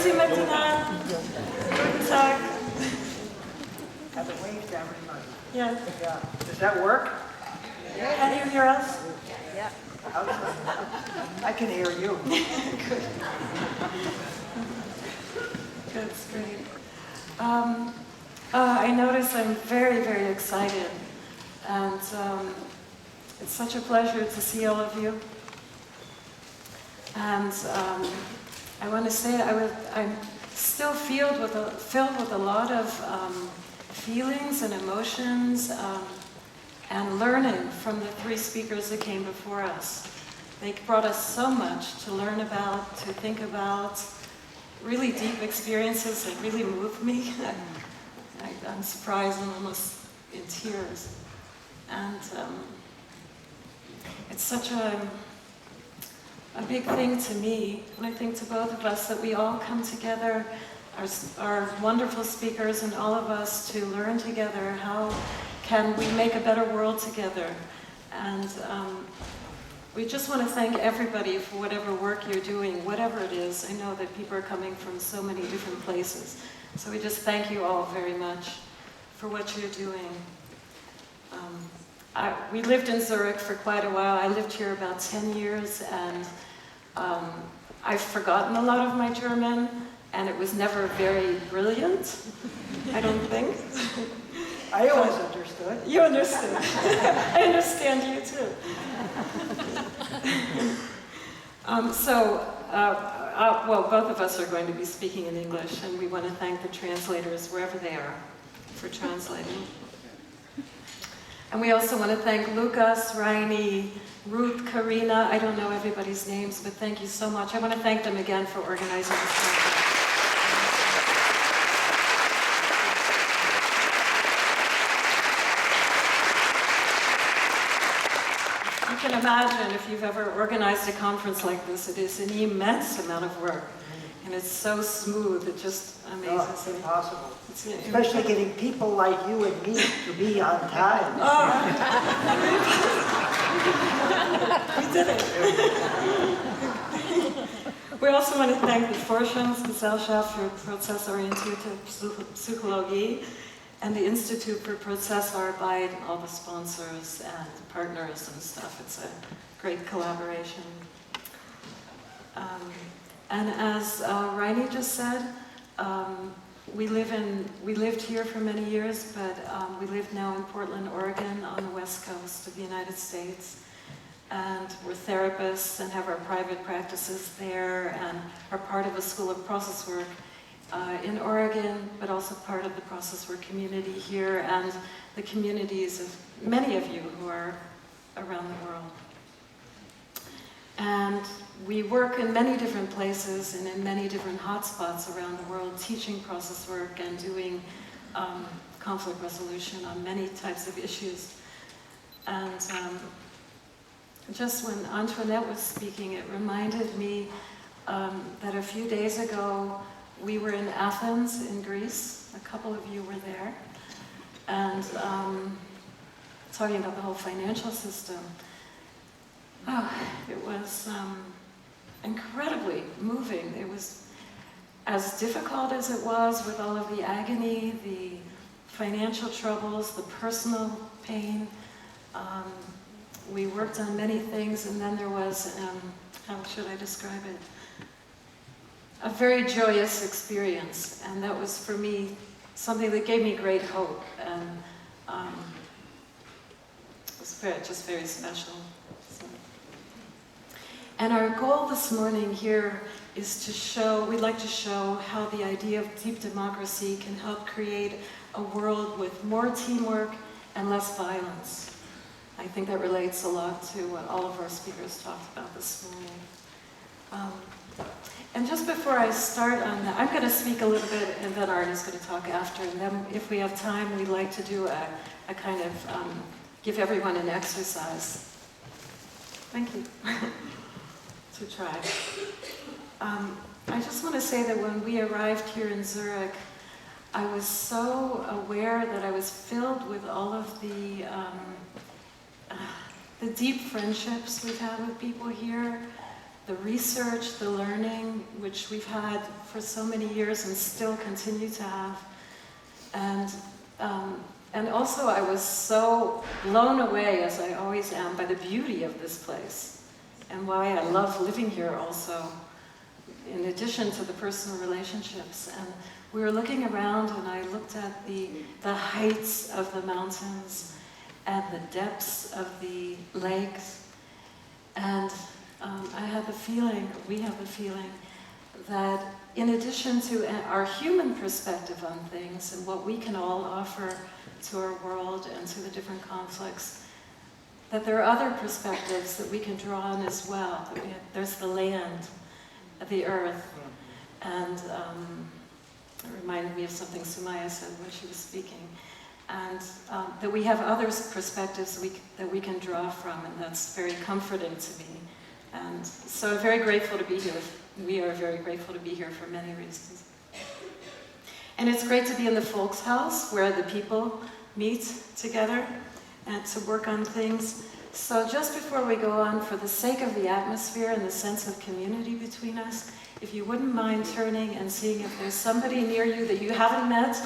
Grüezi miteinander. Guten Tag. Have a wave to everybody. Yeah. Yeah. Does that work? Can you hear us? Yeah. I can hear you. Good. That's great. I notice I'm very, very excited. And it's such a pleasure to see all of you. And I want to say I'm still filled with a lot of feelings and emotions and learning from the three speakers that came before us. They brought us so much to learn about, to think about, really deep experiences that really moved me. I'm surprised and almost in tears. And it's such a big thing to me, and I think to both of us, that we all come together, our wonderful speakers and all of us, to learn together how can we make a better world together. And we just want to thank everybody for whatever work you're doing, whatever it is. I know that people are coming from so many different places. So we just thank you all very much for what you're doing. We lived in Zurich for quite a while. I lived here about 10 years, and I've forgotten a lot of my German, and it was never very brilliant, I don't think. I always understood. You understood. I understand you too. Well, both of us are going to be speaking in English, and we want to thank the translators wherever they are for translating. And we also want to thank Lucas, Raini, Ruth, Karina. I don't know everybody's names, but thank you so much. I want to thank them again for organizing this conference. You can imagine, if you've ever organized a conference like this, it is an immense amount of work. And it's so smooth, it just amazes No, it's me. impossible. It's Especially getting people like you and me to be on time. We did it. We also want to thank the Forschungsgesellschaft für Prozessorientierte Psychologie and the Institute for Prozessarbeit, and all the sponsors and partners and stuff. It's a great collaboration. And as Raini just said, we lived here for many years, but we live now in Portland, Oregon, on the west coast of the United States. And we're therapists and have our private practices there, and are part of a school of process work in Oregon, but also part of the process work community here, and the communities of many of you who are around the world. And we work in many different places and in many different hotspots around the world, teaching process work and doing conflict resolution on many types of issues. And just when Antoinette was speaking, it reminded me that a few days ago we were in Athens in Greece. A couple of you were there. And talking about the whole financial system. Oh, it was incredibly moving. It was as difficult as it was, with all of the agony, the financial troubles, the personal pain. We worked on many things, and then there was, how should I describe it? A very joyous experience, and that was for me something that gave me great hope, and it was just very special. And our goal this morning here is to show, we'd like to show how the idea of deep democracy can help create a world with more teamwork and less violence. I think that relates a lot to what all of our speakers talked about this morning. And just before I start on that, I'm going to speak a little bit, and then Arnie's going to talk after, and then if we have time, we'd like to do a kind of, give everyone an exercise. Thank you. To try. I just want to say that when we arrived here in Zurich, I was so aware that I was filled with all of the deep friendships we've had with people here, the research, the learning, which we've had for so many years and still continue to have. And also I was so blown away, as I always am, by the beauty of this place and why I love living here also, in addition to the personal relationships. And we were looking around and I looked at the heights of the mountains and the depths of the lakes. And I had the feeling, we have the feeling, that in addition to our human perspective on things and what we can all offer to our world and to the different conflicts, that there are other perspectives that we can draw on as well. There's the land, the earth, and it reminded me of something Sumaya said when she was speaking, and that we have other perspectives that we can draw from, and that's very comforting to me. And so I'm very grateful to be here. We are very grateful to be here for many reasons. And it's great to be in the Folks House, where the people meet together and to work on things. So just before we go on, for the sake of the atmosphere and the sense of community between us, if you wouldn't mind turning and seeing if there's somebody near you that you haven't met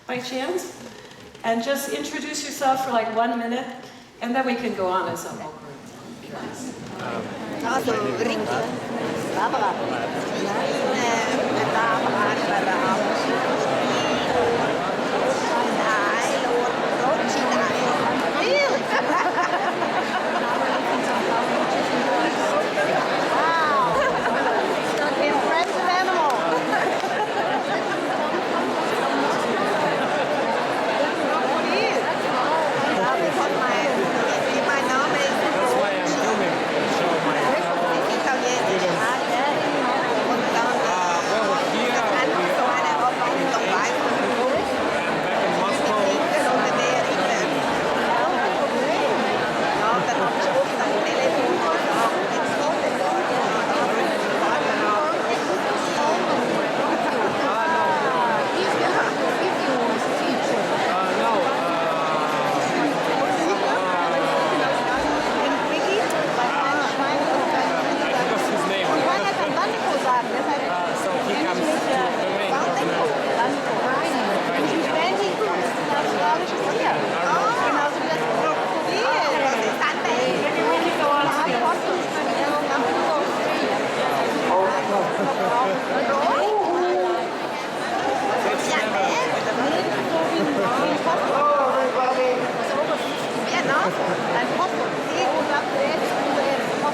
by chance, and just introduce yourself for like 1 minute, and then we can go on as a whole group.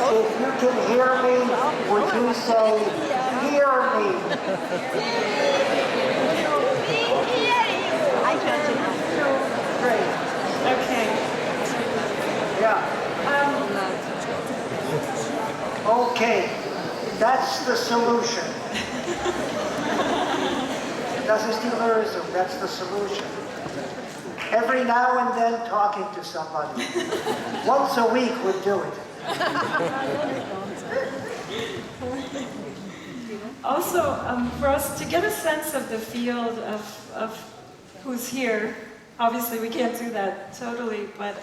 If you can hear me, would you say, hear me? Great. Okay. Yeah. Okay, that's the solution. Das ist die Lösung, that's the solution. Every now and then talking to somebody. Once a week would do it. Also, for us to get a sense of the field of who's here, obviously we can't do that totally, but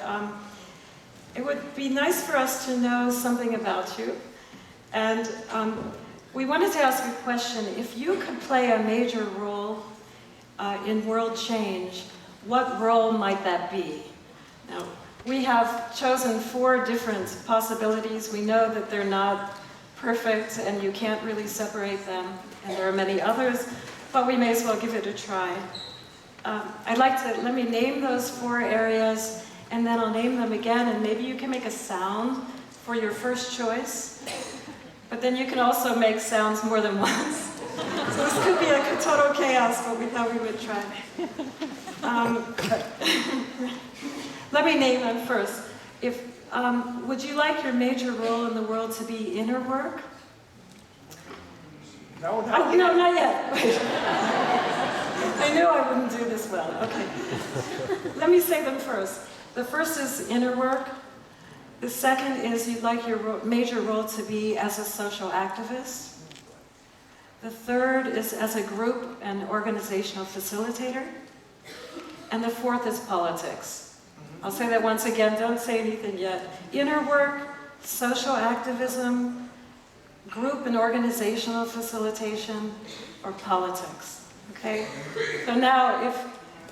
it would be nice for us to know something about you. And we wanted to ask a question. If you could play a major role in world change, what role might that be? Now, we have chosen 4 different possibilities. We know that they're not perfect and you can't really separate them, and there are many others, but we may as well give it a try. Let me name those 4 areas, and then I'll name them again, and maybe you can make a sound for your first choice, but then you can also make sounds more than once. So this could be like a total chaos, but we thought we would try. Let me name them first. Would you like your major role in the world to be inner work? No, not yet. No, not yet. I knew I wouldn't do this well. Okay. Let me say them first. The first is inner work. The second is you'd like your major role to be as a social activist. The third is as a group and organizational facilitator. And the fourth is politics. I'll say that once again, don't say anything yet. Inner work, social activism, group and organizational facilitation, or politics. Okay? So now,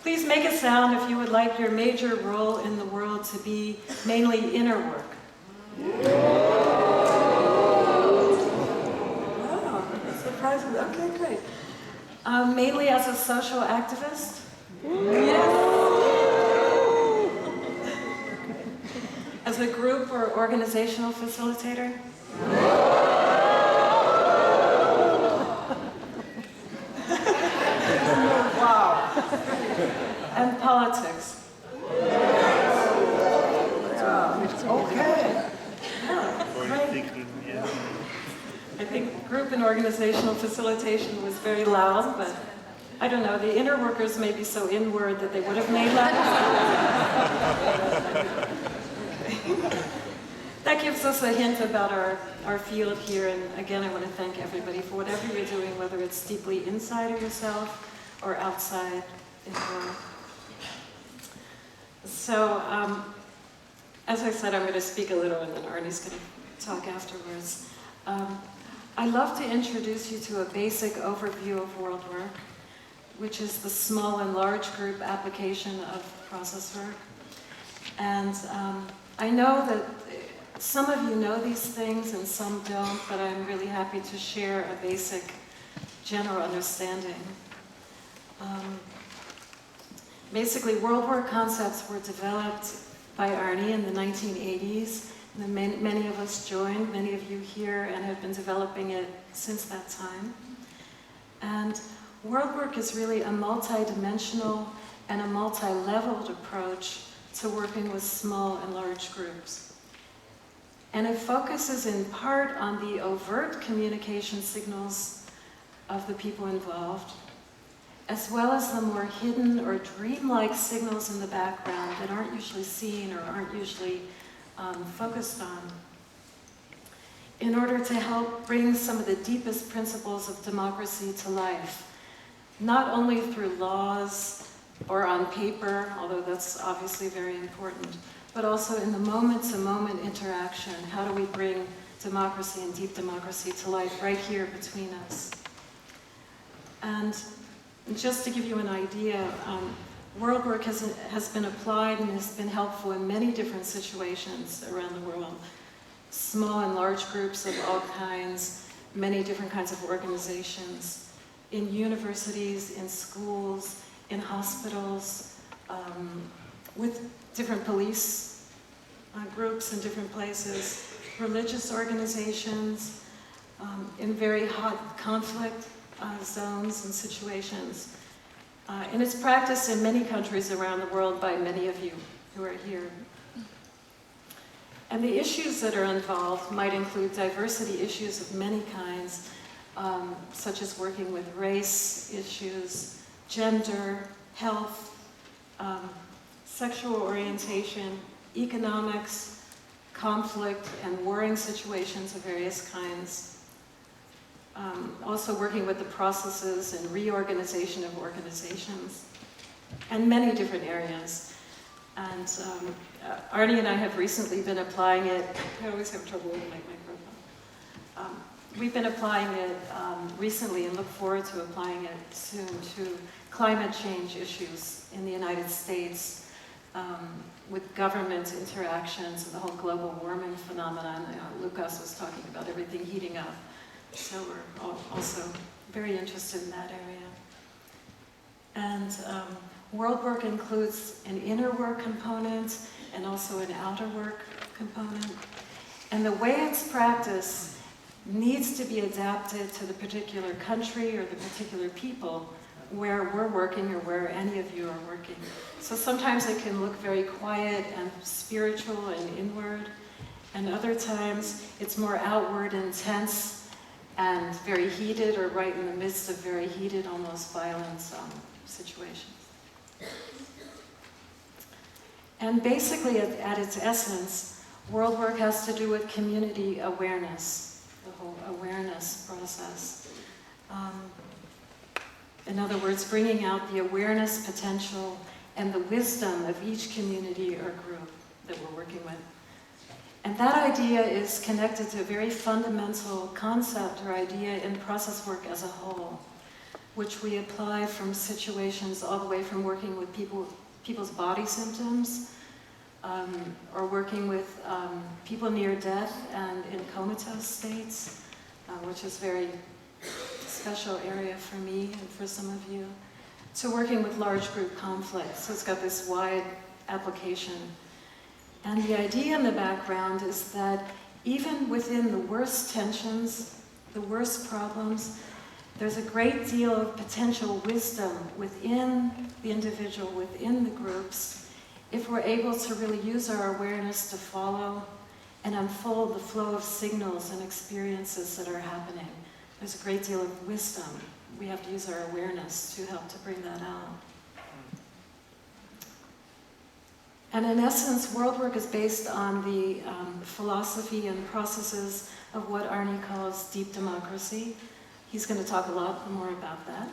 please make a sound if you would like your major role in the world to be mainly inner work. Wow, that's surprising. Okay, great. Mainly as a social activist? Yes. As a group or organizational facilitator? Wow. And politics? Okay. I think group and organizational facilitation was very loud, but I don't know, the inner workers may be so inward that they would have made loud. Okay. That gives us a hint about our field here, and again, I want to thank everybody for whatever you're doing, whether it's deeply inside of yourself or outside in the world. So, as I said, I'm going to speak a little, and then Arnie's going to talk afterwards. I'd love to introduce you to a basic overview of world work, which is the small and large group application of process work. And I know that some of you know these things and some don't, but I'm really happy to share a basic general understanding. Basically, world work concepts were developed by Arnie in the 1980s. And many of us joined, many of you here, and have been developing it since that time. And world work is really a multi-dimensional and a multi-leveled approach to working with small and large groups. And it focuses in part on the overt communication signals of the people involved, as well as the more hidden or dreamlike signals in the background that aren't usually seen or aren't usually focused on, in order to help bring some of the deepest principles of democracy to life, not only through laws or on paper, although that's obviously very important, but also in the moment-to-moment interaction. How do we bring democracy and deep democracy to life right here between us? And just to give you an idea, world work has been applied and has been helpful in many different situations around the world. Small and large groups of all kinds, many different kinds of organizations, in universities, in schools, in hospitals, with different police groups in different places, religious organizations, in very hot conflict zones and situations. And it's practiced in many countries around the world by many of you who are here. And the issues that are involved might include diversity issues of many kinds, such as working with race issues, gender, health, sexual orientation, economics, conflict, and warring situations of various kinds. Also working with the processes and reorganization of organizations, and many different areas. And Arnie and I have recently been applying it. I always have trouble with my microphone. We've been applying it recently and look forward to applying it soon to climate change issues in the United States, with government interactions and the whole global warming phenomenon. Lucas was talking about everything heating up. So we're also very interested in that area. And world work includes an inner work component and also an outer work component. And the way it's practiced needs to be adapted to the particular country or the particular people where we're working or where any of you are working. So sometimes it can look very quiet and spiritual and inward, and other times it's more outward, intense, and very heated, or right in the midst of very heated, almost violent situations. And basically, at its essence, world work has to do with community awareness, the whole awareness process. In other words, bringing out the awareness potential and the wisdom of each community or group that we're working with. And that idea is connected to a very fundamental concept or idea in process work as a whole, which we apply from situations all the way from working with people's body symptoms, or working with people near death and in comatose states, which is a very special area for me and for some of you, to working with large group conflicts. So it's got this wide application. And the idea in the background is that even within the worst tensions, the worst problems, there's a great deal of potential wisdom within the individual, within the groups, if we're able to really use our awareness to follow and unfold the flow of signals and experiences that are happening. There's a great deal of wisdom. We have to use our awareness to help to bring that out. And in essence, world work is based on the philosophy and processes of what Arnie calls deep democracy. He's going to talk a lot more about that.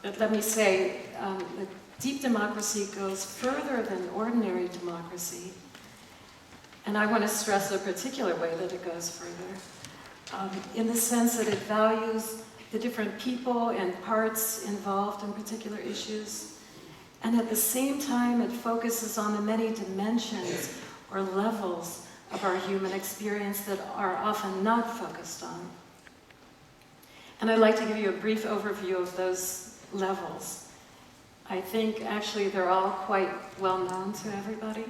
But let me say, that deep democracy goes further than ordinary democracy. And I want to stress a particular way that it goes further, in the sense that it values the different people and parts involved in particular issues. And at the same time, it focuses on the many dimensions or levels of our human experience that are often not focused on. And I'd like to give you a brief overview of those levels. I think actually they're all quite well known to everybody,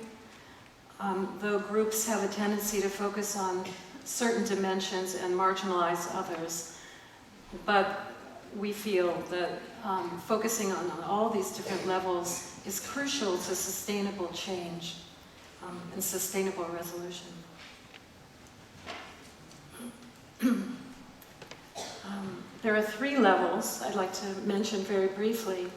though groups have a tendency to focus on certain dimensions and marginalize others. But we feel that focusing on all these different levels is crucial to sustainable change and sustainable resolution. There are 3 levels I'd like to mention very briefly.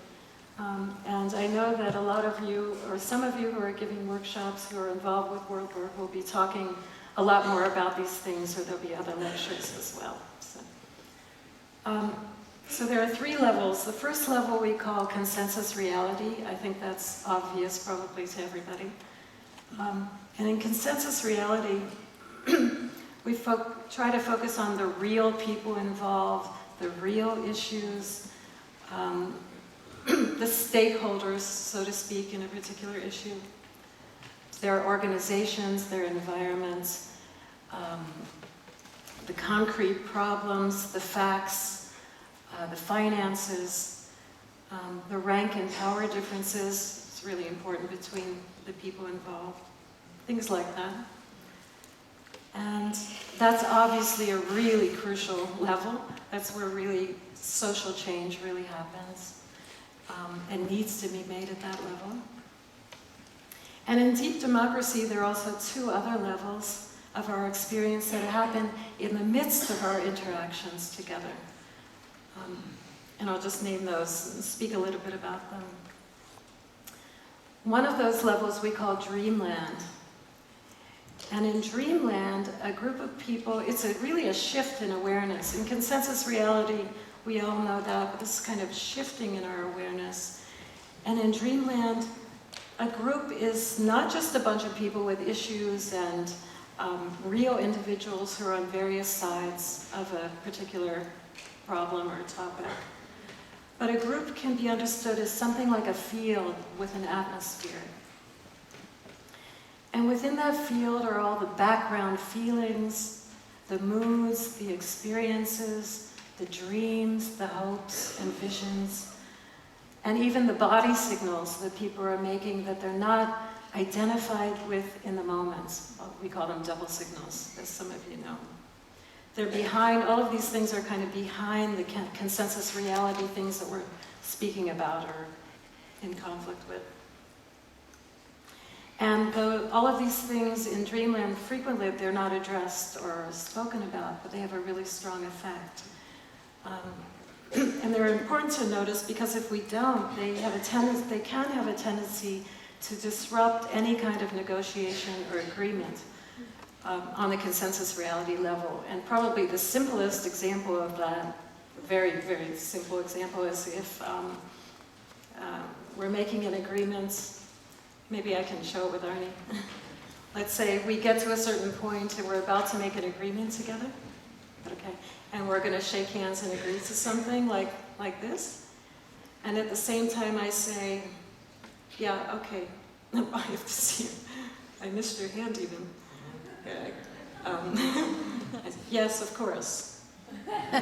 And I know that a lot of you, or some of you who are giving workshops who are involved with world work, will be talking a lot more about these things, or there'll be other lectures as well. So there are 3 levels. The first level we call consensus reality. I think that's obvious probably to everybody. And in consensus reality, we try to focus on the real people involved, the real issues, the stakeholders, so to speak, in a particular issue. Their organizations, their environments, the concrete problems, the facts, the finances, the rank and power differences. It's really important between the people involved. Things like that. And that's obviously a really crucial level. That's where really social change really happens and needs to be made at that level. And in deep democracy, there are also 2 other levels of our experience that happen in the midst of our interactions together. And I'll just name those and speak a little bit about them. One of those levels we call dreamland. And in dreamland, a group of people, it's really a shift in awareness. In consensus reality, we all know that, but this kind of shifting in our awareness. And in dreamland, a group is not just a bunch of people with issues and real individuals who are on various sides of a particular problem or topic. But a group can be understood as something like a field with an atmosphere. And within that field are all the background feelings, the moods, the experiences, the dreams, the hopes and visions, and even the body signals that people are making that they're not identified with in the moment. We call them double signals, as some of you know. They're behind, all of these things are kind of behind the consensus reality things that we're speaking about or in conflict with. And all of these things in dreamland, frequently they're not addressed or spoken about, but they have a really strong effect. And they're important to notice because if we don't, they can have a tendency to disrupt any kind of negotiation or agreement on the consensus reality level. And probably the simplest example of that, very, very simple example, is if we're making an agreement. Maybe I can show it with Arnie. let's say we get to a certain point and we're about to make an agreement together, okay, and we're going to shake hands and agree to something like this, and at the same time I say, yeah, okay, I have to see you. I missed your hand even. Yes, of course. I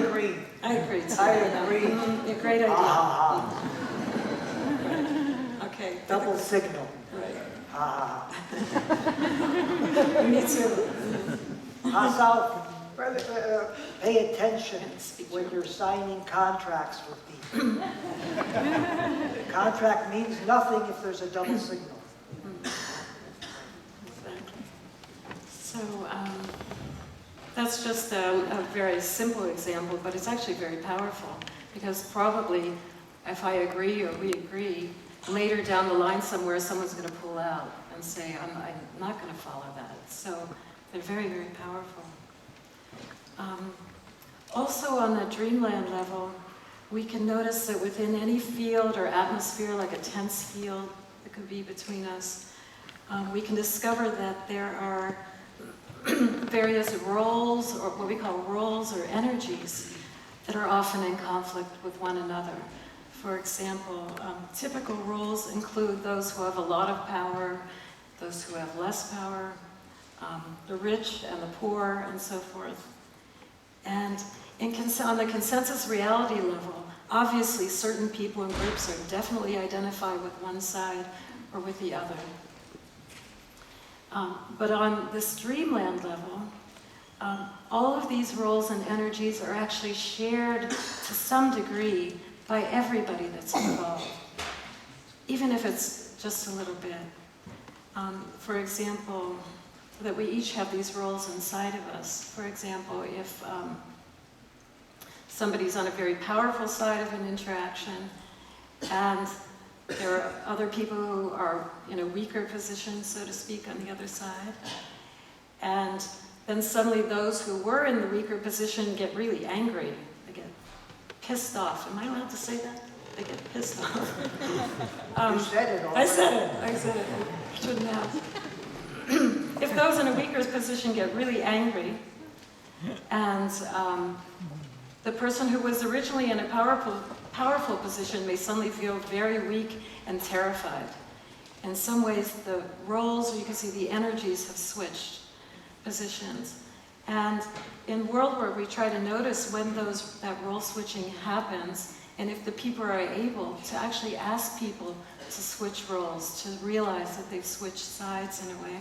agree. I agree too. I agree. Great idea. Okay. Double signal. Right. Me too. Also, pay attention when you're signing contracts with people. Contract means nothing if there's a double signal. Exactly. So that's just a very simple example, but it's actually very powerful, because probably if I agree or we agree, later down the line somewhere someone's going to pull out and say, I'm not going to follow that. So they're very, very powerful. Also on the dreamland level, we can notice that within any field or atmosphere, like a tense field that could be between us, we can discover that there are various roles, or what we call roles or energies, that are often in conflict with one another. For example, typical roles include those who have a lot of power, those who have less power, the rich and the poor, and so forth. And on the consensus reality level, obviously certain people and groups are definitely identified with one side or with the other. But on this dreamland level, all of these roles and energies are actually shared to some degree by everybody that's involved, even if it's just a little bit. For example, that we each have these roles inside of us. For example, if somebody's on a very powerful side of an interaction, and there are other people who are in a weaker position, so to speak, on the other side, and then suddenly those who were in the weaker position get really angry. They get pissed off. Am I allowed to say that? They get pissed off. You said it already. I said it. I shouldn't have. If those in a weaker position get really angry, and the person who was originally in a powerful position may suddenly feel very weak and terrified. In some ways, the roles, you can see the energies have switched positions. And in world work, we try to notice when that role switching happens, and if the people are able to actually ask people to switch roles, to realize that they've switched sides in a way.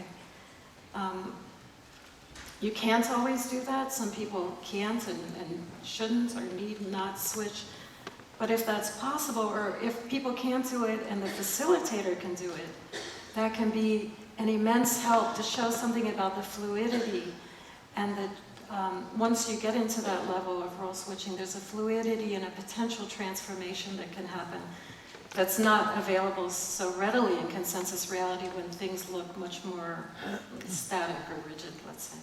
You can't always do that. Some people can't and shouldn't or need not switch. But if that's possible, or if people can't do it and the facilitator can do it, that can be an immense help to show something about the fluidity. And that once you get into that level of role switching, there's a fluidity and a potential transformation that can happen that's not available so readily in consensus reality when things look much more static or rigid, let's say.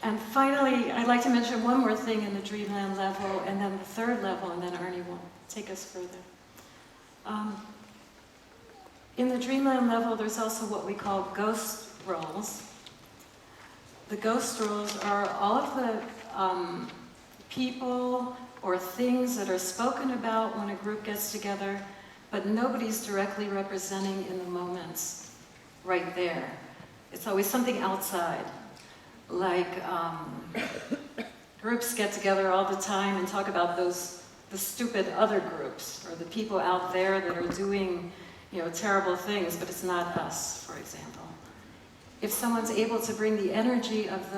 And finally, I'd like to mention one more thing in the dreamland level, and then the third level, and then Arnie will take us further. In the dreamland level, there's also what we call ghost roles. The ghost roles are all of the people or things that are spoken about when a group gets together, but nobody's directly representing in the moments right there. It's always something outside. Like groups get together all the time and talk about the stupid other groups, or the people out there that are doing, terrible things, but it's not us, for example. If someone's able to bring the energy of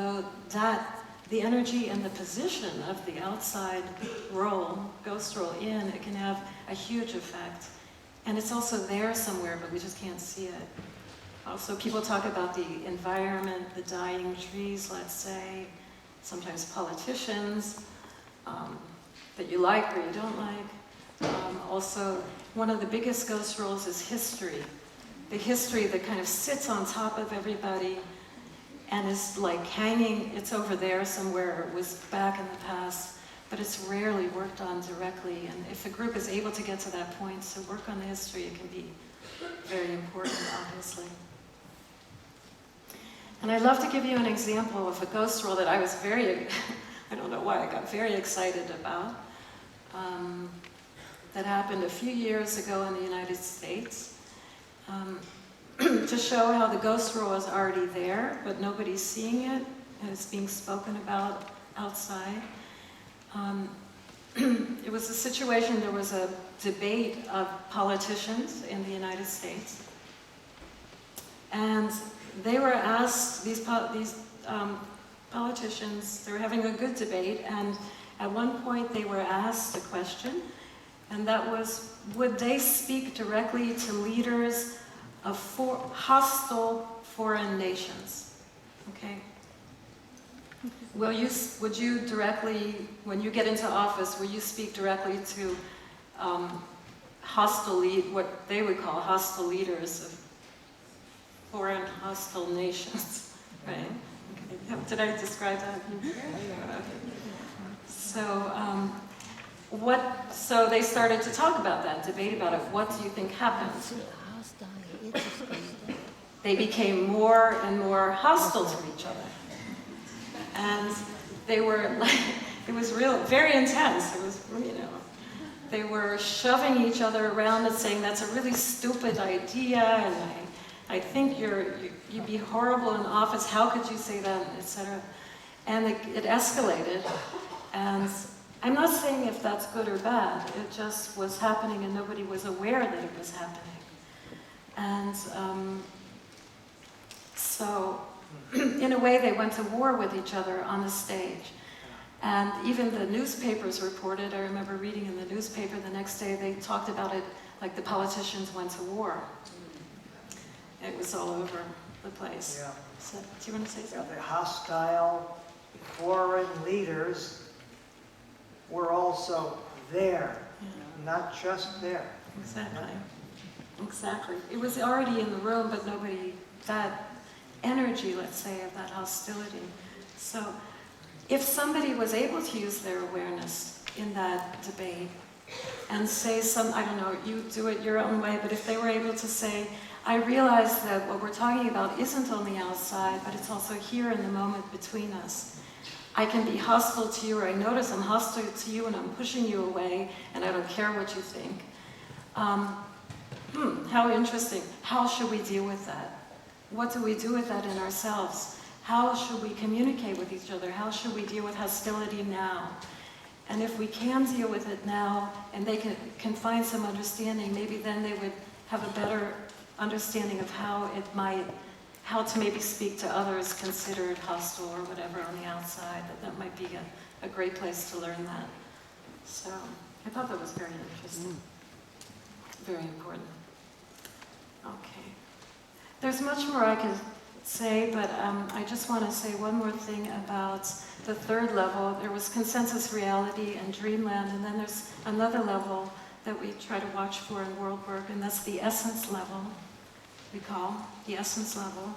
the energy and the position of the outside role, ghost role in, it can have a huge effect. And it's also there somewhere, but we just can't see it. Also, people talk about the environment, the dying trees, let's say, sometimes politicians that you like or you don't like. Also, one of the biggest ghost roles is history. The history that kind of sits on top of everybody and is like hanging, it's over there somewhere, it was back in the past, but it's rarely worked on directly. And if a group is able to get to that point to work on the history, it can be very important, obviously. And I'd love to give you an example of a ghost role that I was I don't know why I got very excited about. That happened a few years ago in the United States. To show how the ghost role is already there, but nobody's seeing it, and it's being spoken about outside. It was a situation, there was a debate of politicians in the United States. And they were asked, these politicians, they were having a good debate, and at one point they were asked a question, and that was, would they speak directly to leaders of hostile foreign nations? Okay? Would you directly, when you get into office, will you speak directly to what they would call hostile leaders of foreign hostile nations, right? Okay. Did I describe that? Okay. So they started to talk about that, debate about it. What do you think happened? They became more and more hostile to each other. And they were like, it was very intense. It was, they were shoving each other around and saying, that's a really stupid idea, and I think you'd be horrible in office, how could you say that, etc. And it escalated. And I'm not saying if that's good or bad, it just was happening and nobody was aware that it was happening. And so, in a way, they went to war with each other on the stage. And even the newspapers reported, I remember reading in the newspaper the next day, they talked about it like the politicians went to war. It was all over the place. Yeah. So, do you want to say something? The hostile foreign leaders were also there, not just there. Exactly. Exactly. It was already in the room, but nobody, that energy, let's say, of that hostility. So if somebody was able to use their awareness in that debate and say I don't know, you do it your own way, but if they were able to say, I realize that what we're talking about isn't only outside, but it's also here in the moment between us. I can be hostile to you, or I notice I'm hostile to you and I'm pushing you away, and I don't care what you think. How interesting. How should we deal with that? What do we do with that in ourselves? How should we communicate with each other? How should we deal with hostility now? And if we can deal with it now, and they can find some understanding, maybe then they would have a better understanding of how to maybe speak to others considered hostile or whatever on the outside. That might be a great place to learn that. So I thought that was very interesting. Very important. Okay. There's much more I could say, but I just want to say one more thing about the third level. There was consensus reality and dreamland, and then there's another level that we try to watch for in world work, and that's the essence level, we call the essence level.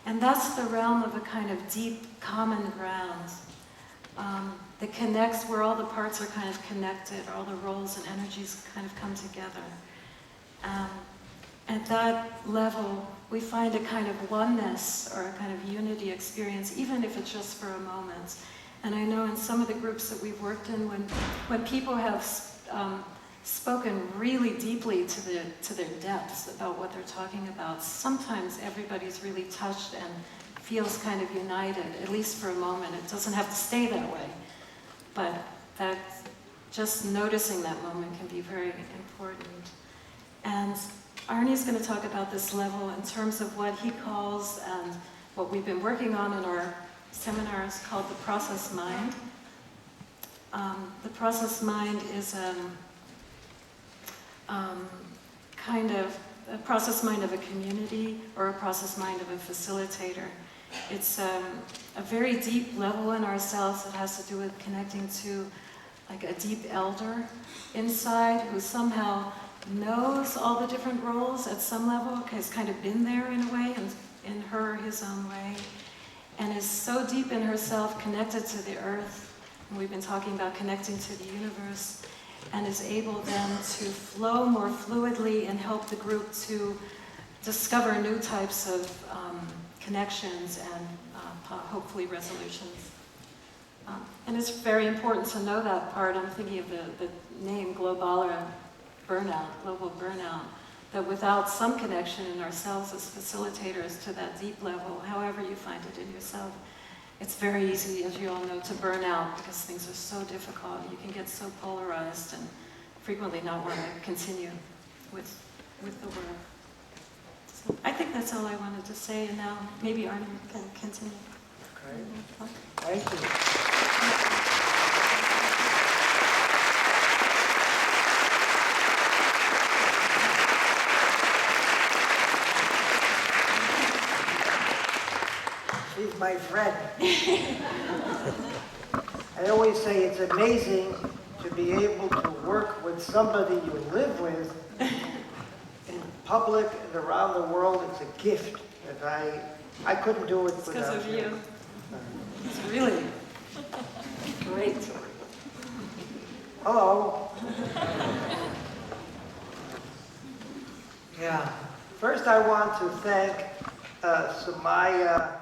And that's the realm of a kind of deep common ground that connects, where all the parts are kind of connected, all the roles and energies kind of come together. At that level, we find a kind of oneness or a kind of unity experience, even if it's just for a moment. And I know in some of the groups that we've worked in, when people have spoken really deeply to their depths about what they're talking about, sometimes everybody's really touched and feels kind of united, at least for a moment. It doesn't have to stay that way, but that just noticing that moment can be very important. And Arnie's going to talk about this level in terms of what he calls, and what we've been working on in our seminars, called the process mind. The process mind is kind of a process mind of a community, or a process mind of a facilitator. It's a very deep level in ourselves that has to do with connecting to like a deep elder inside, who somehow knows all the different roles at some level, has kind of been there in a way, in her, his own way, and is so deep in herself, connected to the earth. And we've been talking about connecting to the universe, and is able then to flow more fluidly and help the group to discover new types of connections and hopefully resolutions. And it's very important to know that part. I'm thinking of the name global burnout, that without some connection in ourselves as facilitators to that deep level, however you find it in yourself, it's very easy, as you all know, to burn out because things are so difficult. You can get so polarized and frequently not want to continue with the work. So I think that's all I wanted to say, and now maybe Arnold can continue. Great. Thank you. She's my friend. I always say it's amazing to be able to work with somebody you live with in public and around the world. It's a gift that I couldn't do it It's without because of you. you. It's really great. Hello. Yeah. First I want to thank Sumaya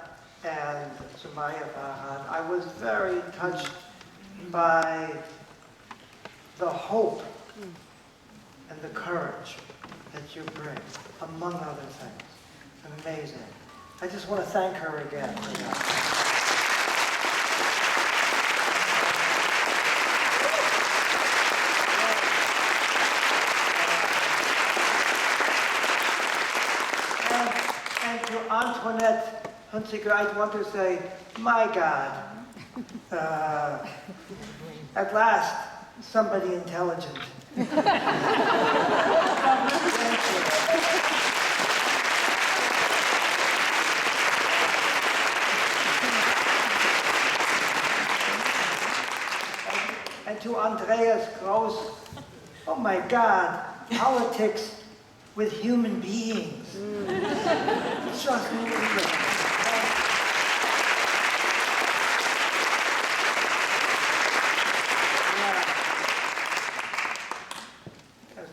and Sumaya Bahan. I was very touched by the hope and the courage that you bring, among other things. Amazing. I just want to thank her again for that. And to Antoinette Hunziker, I want to say, my God, at last, somebody intelligent. Thank you. And to Andreas Gross, oh my God, politics with human beings. It's just moving.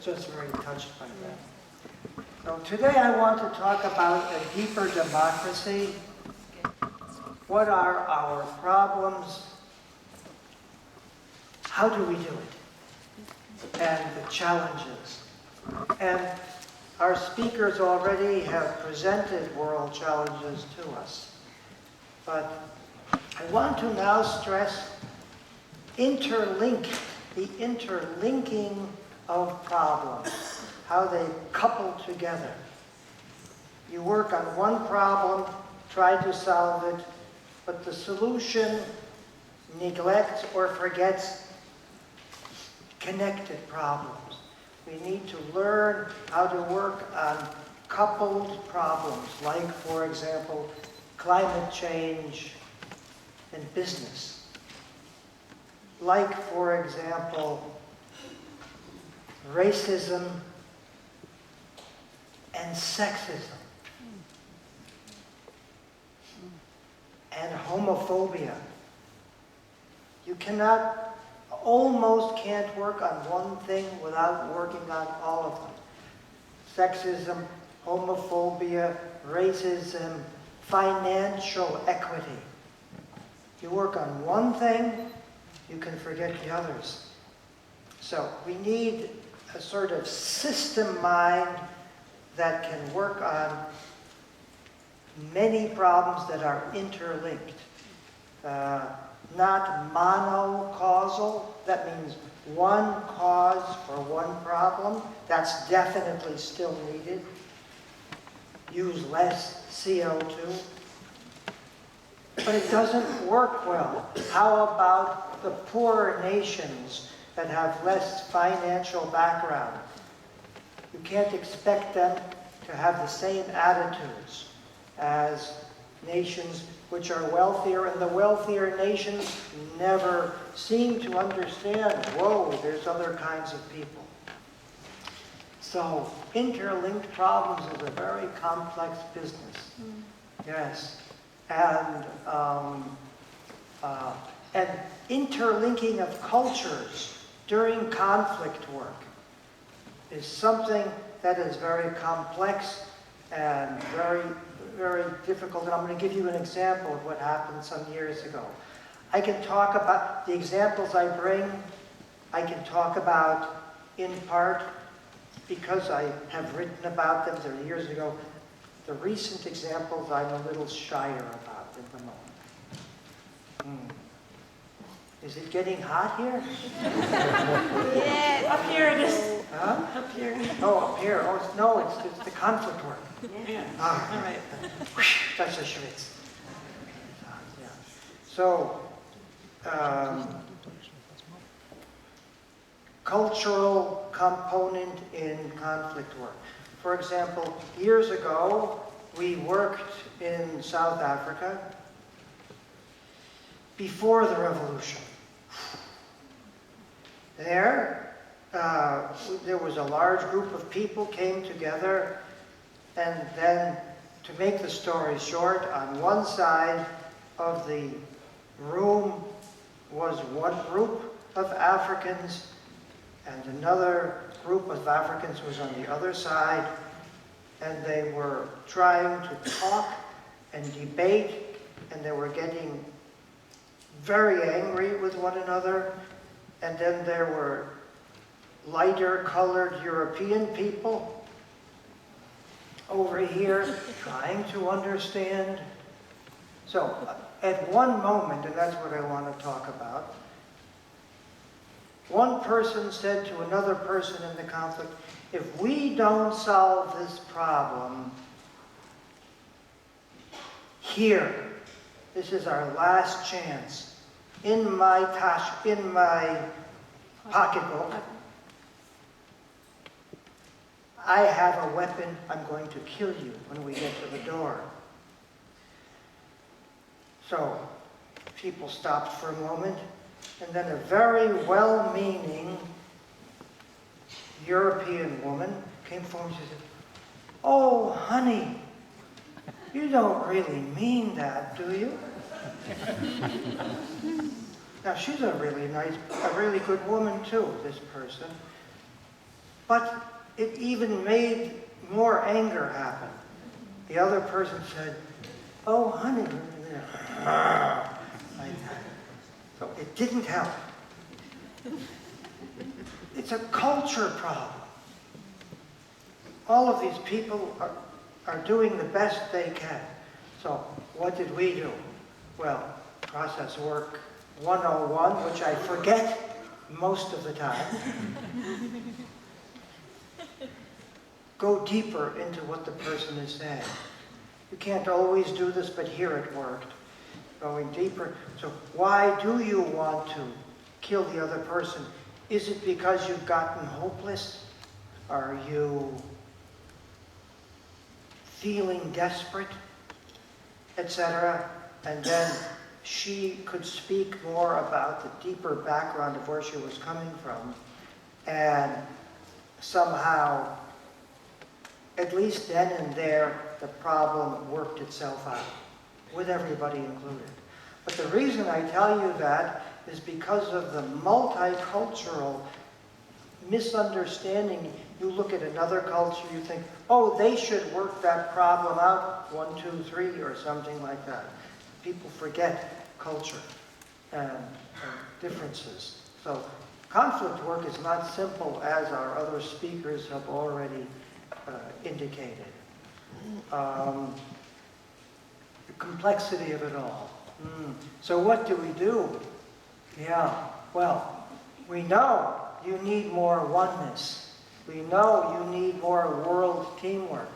Just very touched by that. So today I want to talk about a deeper democracy. What are our problems? How do we do it? And the challenges. And our speakers already have presented world challenges to us. But I want to now stress the interlinking of problems, how they couple together. You work on one problem, try to solve it, but the solution neglects or forgets connected problems. We need to learn how to work on coupled problems, like, for example, climate change and business. Like, for example, racism and sexism and homophobia. You almost can't work on one thing without working on all of them. Sexism, homophobia, racism, financial equity. You work on one thing, you can forget the others. So we need a sort of system mind that can work on many problems that are interlinked. Not monocausal, that means one cause for one problem. That's definitely still needed. Use less CO2. But it doesn't work well. How about the poorer nations that have less financial background? You can't expect them to have the same attitudes as nations which are wealthier, and the wealthier nations never seem to understand, whoa, there's other kinds of people. So interlinked problems is a very complex business. Yes. And interlinking of cultures during conflict work is something that is very complex and very, very difficult. And I'm going to give you an example of what happened some years ago. I can talk about the examples I bring, I can talk about in part because I have written about them. They're years ago. The recent examples I'm a little shyer about at the moment. Is it getting hot here? Yes. Up here it is. Huh? Up here. Oh, up here. Oh, no, it's the conflict work. Yeah. Ah, All right. that's a schwitz. Yeah. So, cultural component in conflict work. For example, years ago, we worked in South Africa before the revolution. There was a large group of people came together, and then, to make the story short, on one side of the room was one group of Africans, and another group of Africans was on the other side, and they were trying to talk and debate, and they were getting very angry with one another. And then there were lighter colored European people over here trying to understand. So at one moment, and that's what I want to talk about, one person said to another person in the conflict, if we don't solve this problem here, this is our last chance. In my pocketbook, I have a weapon. I'm going to kill you when we get to the door. So people stopped for a moment, and then a very well-meaning European woman came forward and said, "Oh, honey, you don't really mean that, do you?" Now, she's a really good woman too, this person. But it even made more anger happen. The other person said, "Oh, honey," like that. So it didn't help. It's a culture problem. All of these people are doing the best they can. So what did we do? Well, process work 101, which I forget most of the time. Go deeper into what the person is saying. You can't always do this, but here it worked. Going deeper. So why do you want to kill the other person? Is it because you've gotten hopeless? Are you feeling desperate? Etc. And then she could speak more about the deeper background of where she was coming from, and somehow, at least then and there, the problem worked itself out, with everybody included. But the reason I tell you that is because of the multicultural misunderstanding. You look at another culture, you think, oh, they should work that problem out, 1, 2, 3, or something like that. People forget culture and differences. So conflict work is not simple, as our other speakers have already indicated. The complexity of it all. So what do we do? Yeah, well, we know you need more oneness. We know you need more world teamwork.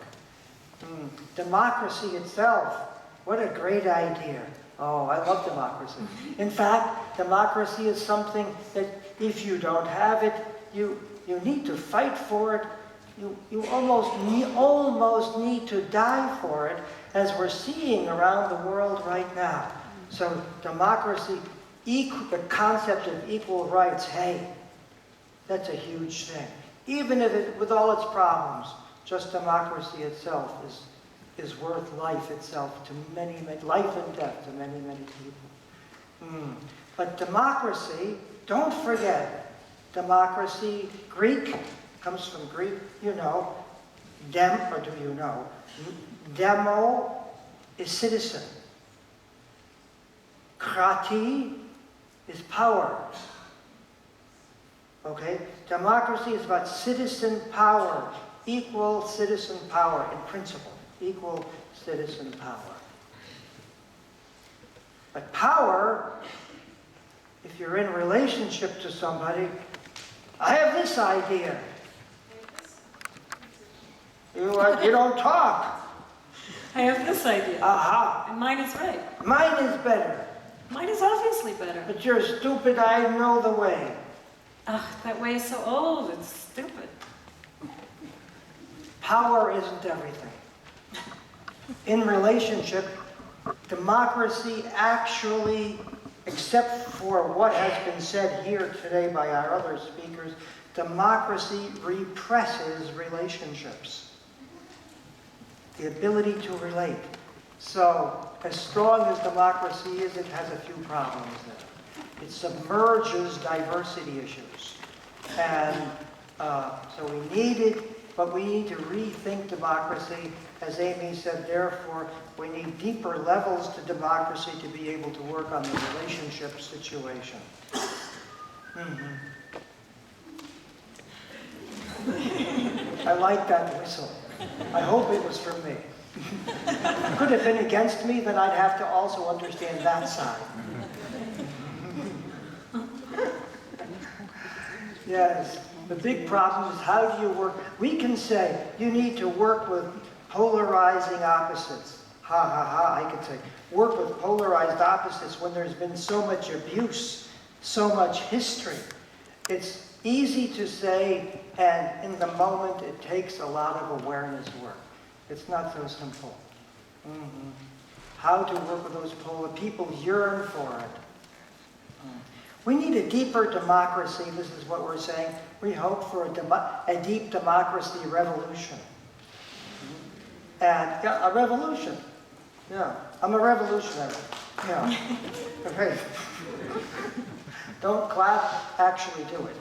Democracy itself, what a great idea. Oh, I love democracy. In fact, democracy is something that if you don't have it, you need to fight for it. You almost need to die for it, as we're seeing around the world right now. So democracy, the concept of equal rights, hey, that's a huge thing. Even if with all its problems, just democracy itself is worth life itself to many, life and death to many, many people. But democracy, don't forget, Democracy, Greek, comes from Greek, you know. Or do you know? Demo is citizen. Krati is power. Okay? Democracy is about citizen power, equal citizen power in principle, equal citizen power. But power, if you're in relationship to somebody, I have this idea. You don't talk. I have this idea. Aha. And mine is right. Mine is better. Mine is obviously better. But you're stupid, I know the way. Ugh, that way is so old and stupid. Power isn't everything. In relationship, democracy actually, except for what has been said here today by our other speakers, democracy represses relationships. The ability to relate. So, as strong as democracy is, it has a few problems there. It submerges diversity issues. And so we need it, but we need to rethink democracy. As Amy said, therefore, we need deeper levels to democracy to be able to work on the relationship situation. I like that whistle. I hope it was from me. Could have been against me, then I'd have to also understand that side. Yes, the big problem is how do you work? We can say you need to work with polarizing opposites. Ha ha ha, I could say work with polarized opposites when there's been so much abuse, so much history. It's easy to say, and in the moment it takes a lot of awareness work. It's not so simple. How to work with those polar people yearn for it. We need a deeper democracy. This is what we're saying. We hope for a deep democracy revolution. And yeah, a revolution. Yeah, I'm a revolutionary. Yeah. Okay. Don't clap, actually do it.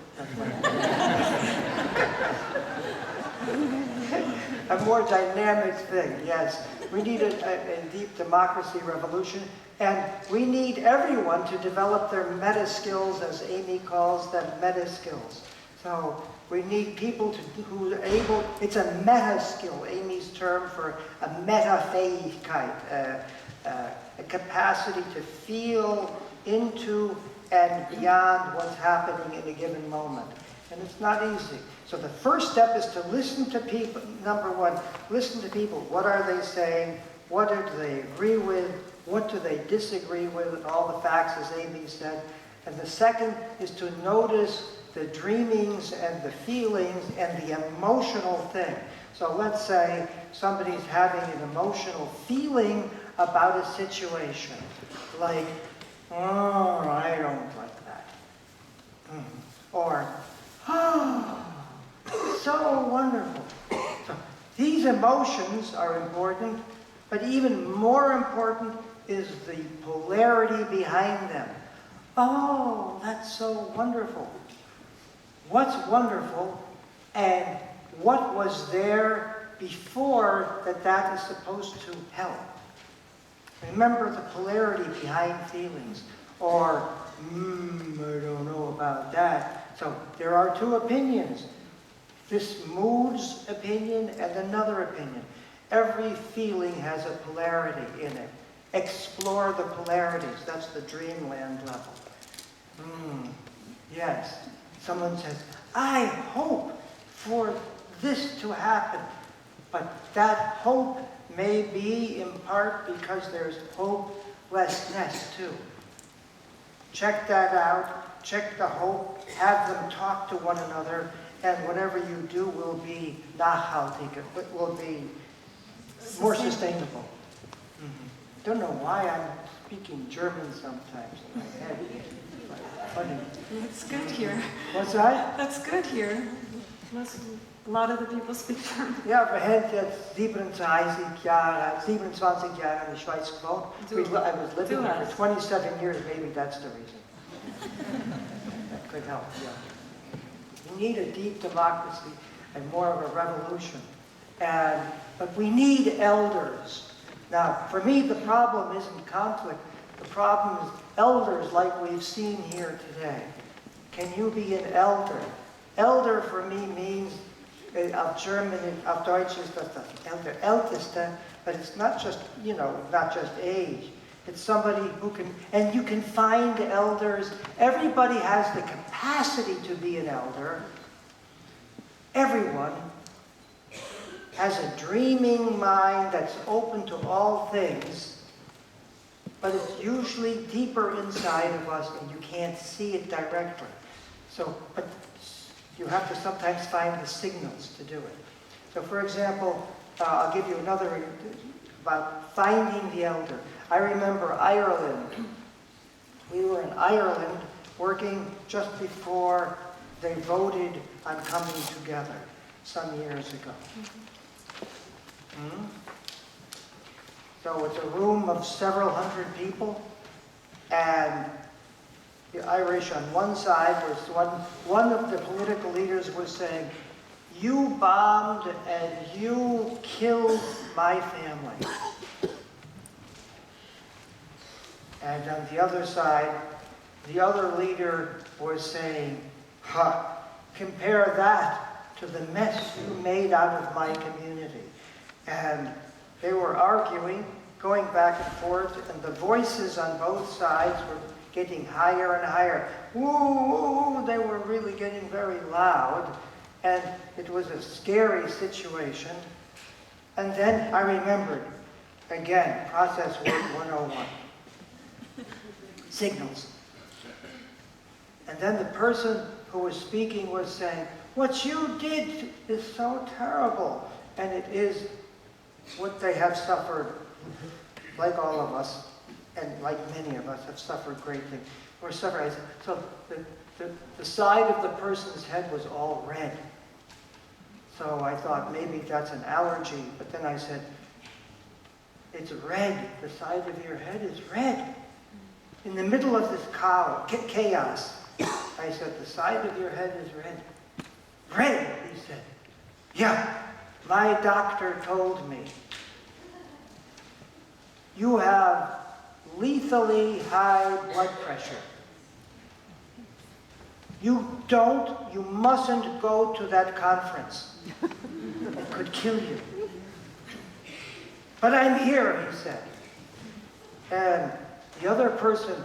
A more dynamic thing, yes. We need a deep democracy revolution, and we need everyone to develop their meta skills, as Amy calls them, meta skills. So we need people who are able, it's a meta skill, Amy's term for a metafähigkeit, a capacity to feel into and beyond what's happening in a given moment. And it's not easy. So the first step is to listen to people. Number one, listen to people. What are they saying? What do they agree with? What do they disagree with? And all the facts, as Amy said. And the second is to notice the dreamings and the feelings and the emotional thing. So let's say somebody's having an emotional feeling about a situation. Like, oh, I don't like that. Or, oh, so wonderful. So these emotions are important, but even more important is the polarity behind them. Oh, that's so wonderful. What's wonderful and what was there before that is supposed to help? Remember the polarity behind feelings. Or, I don't know about that. So there are two opinions. This mood's opinion and another opinion. Every feeling has a polarity in it. Explore the polarities. That's the dreamland level. Yes. Someone says, I hope for this to happen. But that hope may be in part because there's hopelessness too. Check that out. Check the hope. Have them talk to one another. And whatever you do will be nachhaltig. It will be more sustainable. Don't know why I'm speaking German sometimes in my head. Funny. It's good here. What's that? That's good here. A lot of the people speak German. Ja, we hebben jetzt 27 Jahre in de Schweiz gewohnt. I was living here for 27 years, maybe that's the reason. That could help, yeah. We need a deep democracy and more of a revolution. But we need elders. Now, for me, the problem isn't conflict. The problem is elders like we've seen here today. Can you be an elder? Elder for me means, auf German, auf Deutsch is das elder, älteste, but it's not just, not just age. It's somebody who can, and you can find elders. Everybody has the capacity to be an elder. Everyone has a dreaming mind that's open to all things, but it's usually deeper inside of us and you can't see it directly. But you have to sometimes find the signals to do it. So for example, I'll give you another about finding the elder. I remember Ireland. We were in Ireland working just before they voted on coming together some years ago. So it's a room of several hundred people, and the Irish on one side was one of the political leaders was saying, "You bombed and you killed my family." And on the other side, the other leader was saying, compare that to the mess you made out of my community. And they were arguing, going back and forth, and the voices on both sides were getting higher and higher. Woo! They were really getting very loud, and it was a scary situation. And then I remembered, again, process work 101. Signals. And then the person who was speaking was saying, "What you did is so terrible." And it is what they have suffered, like all of us, and like many of us have suffered greatly. We're suffering. So the side of the person's head was all red. So I thought maybe that's an allergy, but then I said, "It's red. The side of your head is red." In the middle of this chaos, I said, "The side of your head is red." "Red," he said. "Yeah, my doctor told me. You have lethally high blood pressure. You mustn't go to that conference. It could kill you." "But I'm here," he said. And the other person,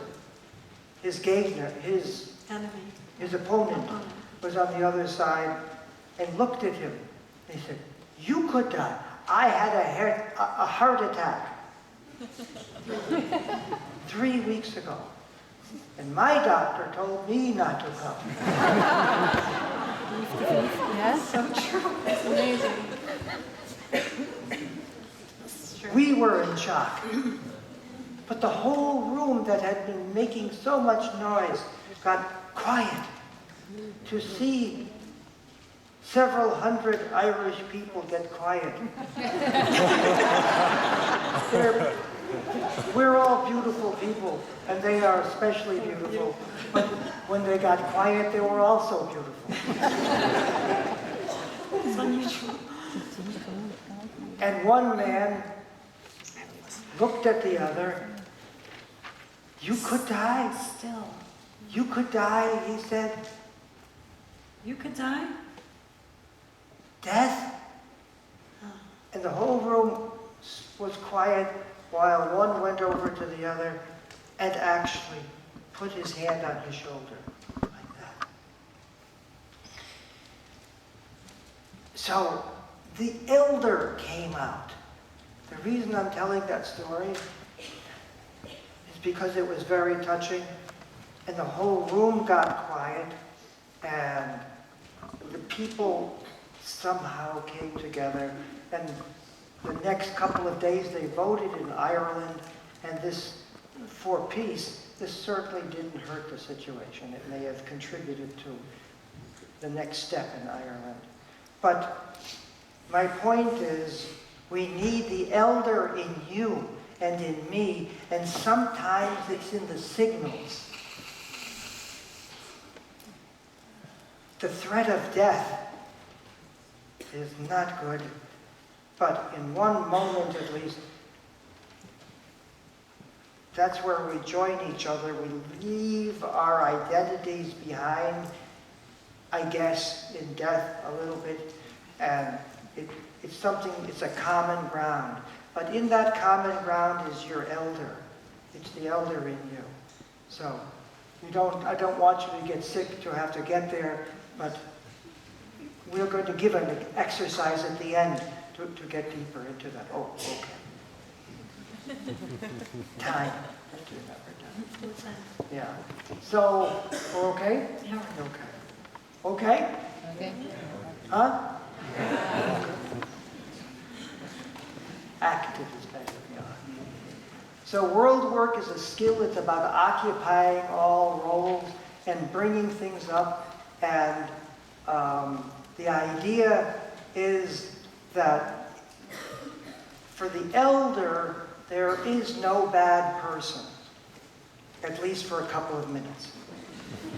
his Gegner, his Enemy. his opponent, was on the other side and looked at him. He said, "You could die. I had a heart attack 3 weeks ago. And my doctor told me not to come." Yes, so true. It's amazing. We were in shock. But the whole room that had been making so much noise got quiet to see several hundred Irish people get quiet. We're all beautiful people, and they are especially beautiful. But when they got quiet, they were also beautiful. It's unusual. And one man looked at the other. "You could die. Still. You could die," he said. You could die? "Death?" And the whole room was quiet while one went over to the other and actually put his hand on his shoulder, like that. So the elder came out. The reason I'm telling that story is because it was very touching, and the whole room got quiet, and the people somehow came together, and the next couple of days they voted in Ireland, and for peace, this certainly didn't hurt the situation. It may have contributed to the next step in Ireland. But my point is, we need the elder in you and in me, and sometimes it's in the signals. the threat of death is not good, but in one moment at least, that's where we join each other. We leave our identities behind, I guess, in death a little bit, and it's something, it's a common ground. But in that common ground is your elder. It's the elder in you. So, I don't want you to get sick to have to get there, but we're going to give an exercise at the end to get deeper into that. Oh, okay. Time. Just remember time. Yeah. So, we're okay? Yeah. Okay. Okay? Okay. Huh? Active is better, yeah. So world work is a skill. It's about occupying all roles and bringing things up. And the idea is that for the elder, there is no bad person, at least for a couple of minutes.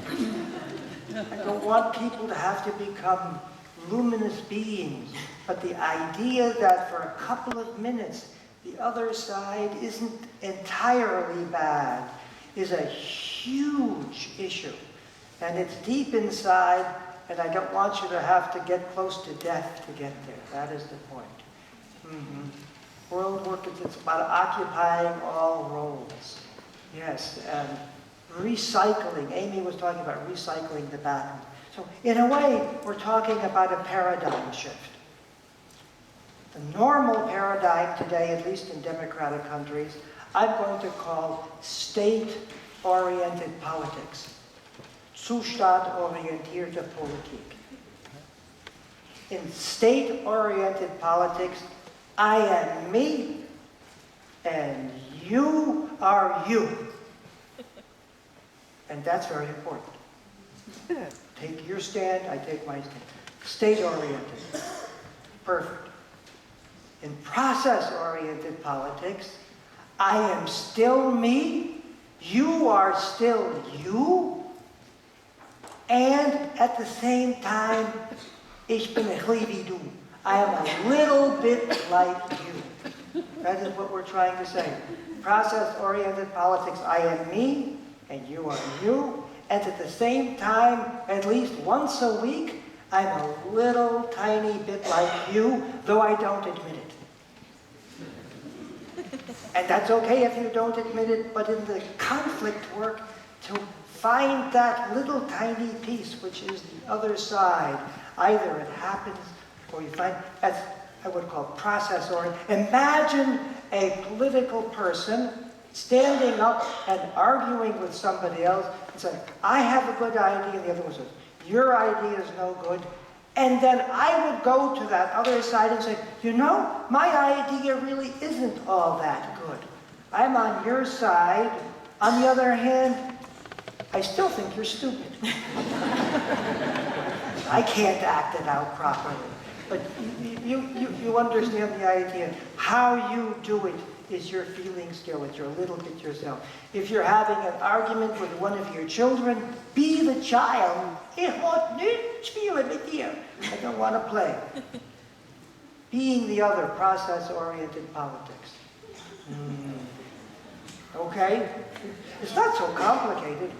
I don't want people to have to become luminous beings, but the idea that for a couple of minutes the other side isn't entirely bad is a huge issue. And it's deep inside, and I don't want you to have to get close to death to get there. That is the point. World work, it's about occupying all roles. Yes, and recycling. Amy was talking about recycling the baton. So in a way, we're talking about a paradigm shift. The normal paradigm today, at least in democratic countries, I'm going to call state-oriented politics. Zustand-orientierte Politik. In state-oriented politics, I am me, and you are you. And that's very important. Take your stand, I take my stand. State-oriented. Perfect. In process-oriented politics, I am still me, you are still you, and at the same time, ich bin ein bisschen wie du. I am a little bit like you. That is what we're trying to say. Process-oriented politics, I am me, and you are you, and at the same time, at least once a week, I'm a little tiny bit like you, though I don't admit it. And that's okay if you don't admit it, but in the conflict work, to find that little tiny piece, which is the other side, either it happens or you find, that's I would call process-oriented. Imagine a political person standing up and arguing with somebody else and saying, I have a good idea, and the other one says, your idea is no good. And then I would go to that other side and say, you know, my idea really isn't all that good. I'm on your side. On the other hand, I still think you're stupid. I can't act it out properly. But you understand the idea. How you do it is your feeling skill. It's your little bit yourself. If you're having an argument with one of your children, be the child. Ich will nicht spielen mit dir. I don't want to play. Being the other, process-oriented politics. Okay? It's not so complicated.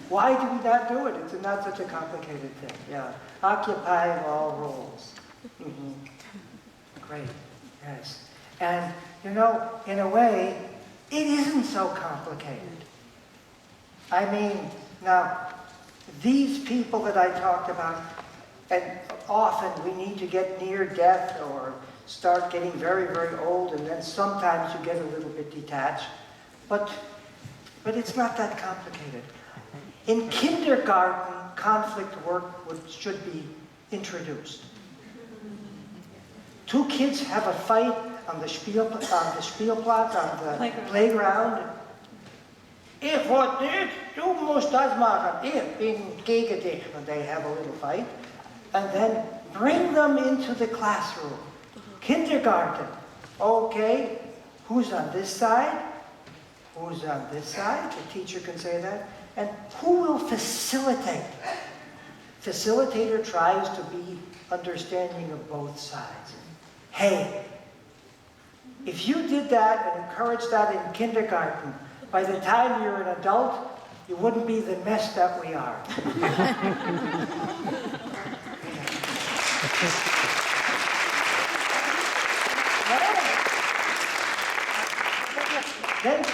Why do we not do it? It's not such a complicated thing. Yeah. Occupying all roles. Great. Yes. And, you know, in a way, it isn't so complicated. I mean, now, these people that I talked about, and often we need to get near death or start getting very, very old, and then sometimes you get a little bit detached. But it's not that complicated. In kindergarten, conflict work should be introduced. Two kids have a fight on the Spielplatz, on the playground. Ich will nicht, du musst das machen. Ich bin gegen dich. And they have a little fight. And then bring them into the classroom. Kindergarten. Okay, who's on this side? who's on this side? The teacher can say that. And who will facilitate? Facilitator tries to be understanding of both sides. Hey, if you did that and encouraged that in kindergarten, by the time you're an adult, you wouldn't be the mess that we are. Then,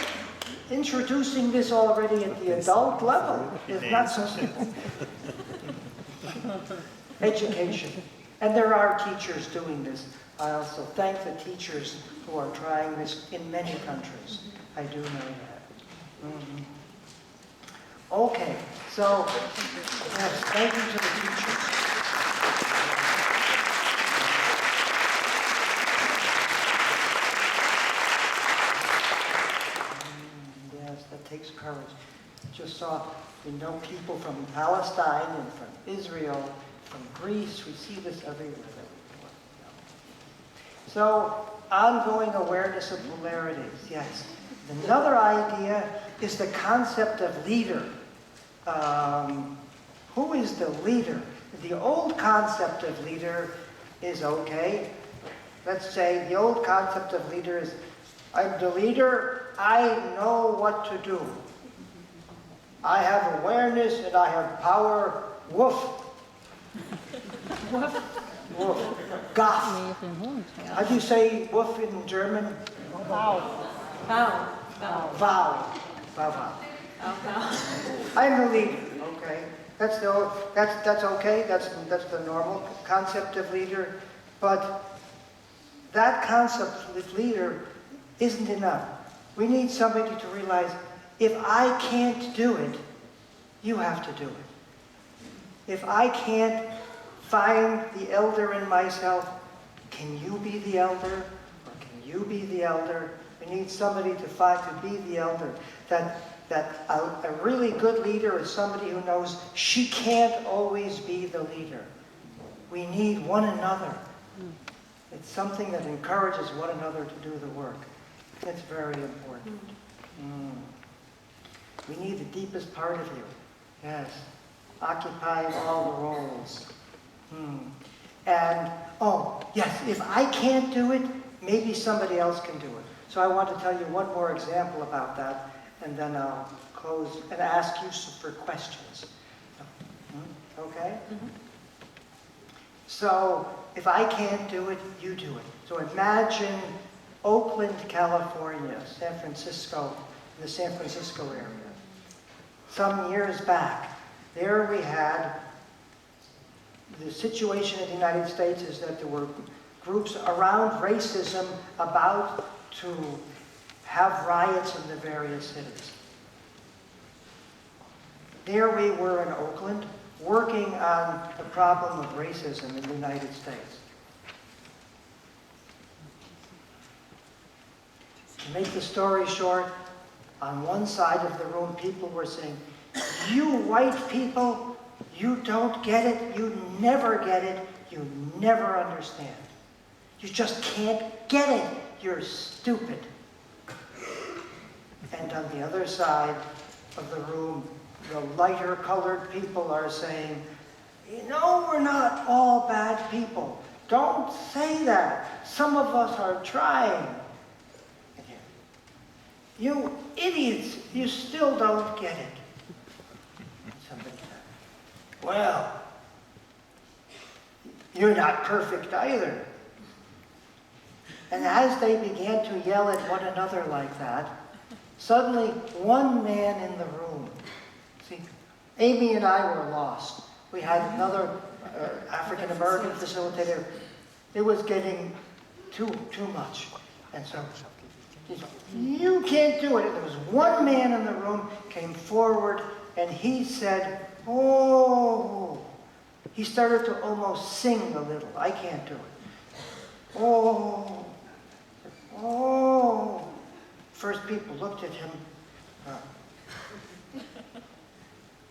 introducing this already at the adult level is not so simple. Education. And there are teachers doing this. I also thank the teachers who are trying this in many countries. I do know that. Okay, so yes, thank you to the teachers. Yes, that takes courage. Just saw, we know people from Palestine and from Israel, from Greece. We see this everywhere. So, ongoing awareness of polarities, yes. Another idea is the concept of leader. Who is the leader? The old concept of leader is okay. Let's say the old concept of leader is, I'm the leader, I know what to do. I have awareness and I have power. Woof. Woof. Woof. Gaff. How do you say woof in German? Wow. Wow. Vow. Vow. Vow. I'm the leader. Okay. That's okay. That's the normal concept of leader. But that concept of leader isn't enough. We need somebody to realize, if I can't do it, you have to do it. If I can't find the elder in myself, can you be the elder? Or can you be the elder? We need somebody to be the elder. That a really good leader is somebody who knows she can't always be the leader. We need one another. It's something that encourages one another to do the work. It's very important. We need the deepest part of you. Yes. Occupying all the roles. And, oh, yes, if I can't do it, maybe somebody else can do it. So I want to tell you one more example about that, and then I'll close and ask you for questions. Okay? So, if I can't do it, you do it. So imagine Oakland, California, San Francisco, the San Francisco area. Some years back, there we had, the situation in the United States is that there were groups around racism about to have riots in the various cities. There we were in Oakland, working on the problem of racism in the United States. To make the story short, on one side of the room, people were saying, you white people, you don't get it, you never get it, you never understand. You just can't get it, you're stupid. And on the other side of the room, the lighter colored people are saying, you know, we're not all bad people. Don't say that. Some of us are trying. You idiots, you still don't get it. Somebody said, well, you're not perfect either. And as they began to yell at one another like that, suddenly one man in the room, see, Amy and I were lost. We had another African-American facilitator. It was getting too much. And so, he said, you can't do it. And there was one man in the room, came forward, and he said, oh. He started to almost sing a little. I can't do it. Oh. Oh. First people looked at him.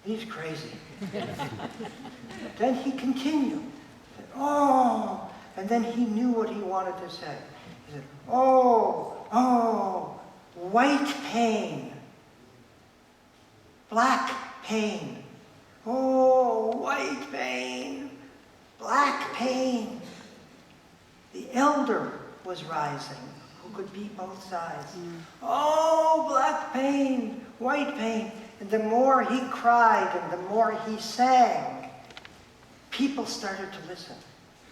He's crazy. Then he continued. Oh. And then he knew what he wanted to say. He said, oh, white pain, black pain. Oh, white pain, black pain. The elder was rising, who could beat both sides. Oh, black pain, white pain. And the more he cried and the more he sang, people started to listen.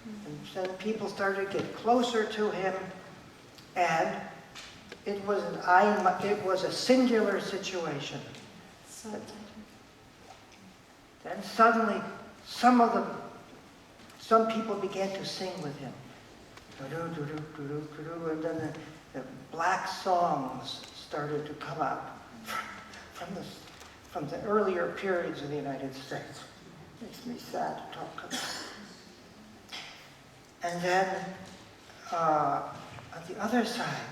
And then people started to get closer to him, and it was a singular situation. So Then suddenly, some people began to sing with him. And then the black songs started to come out from the earlier periods of the United States. Makes me sad to talk about. And then, on the other side,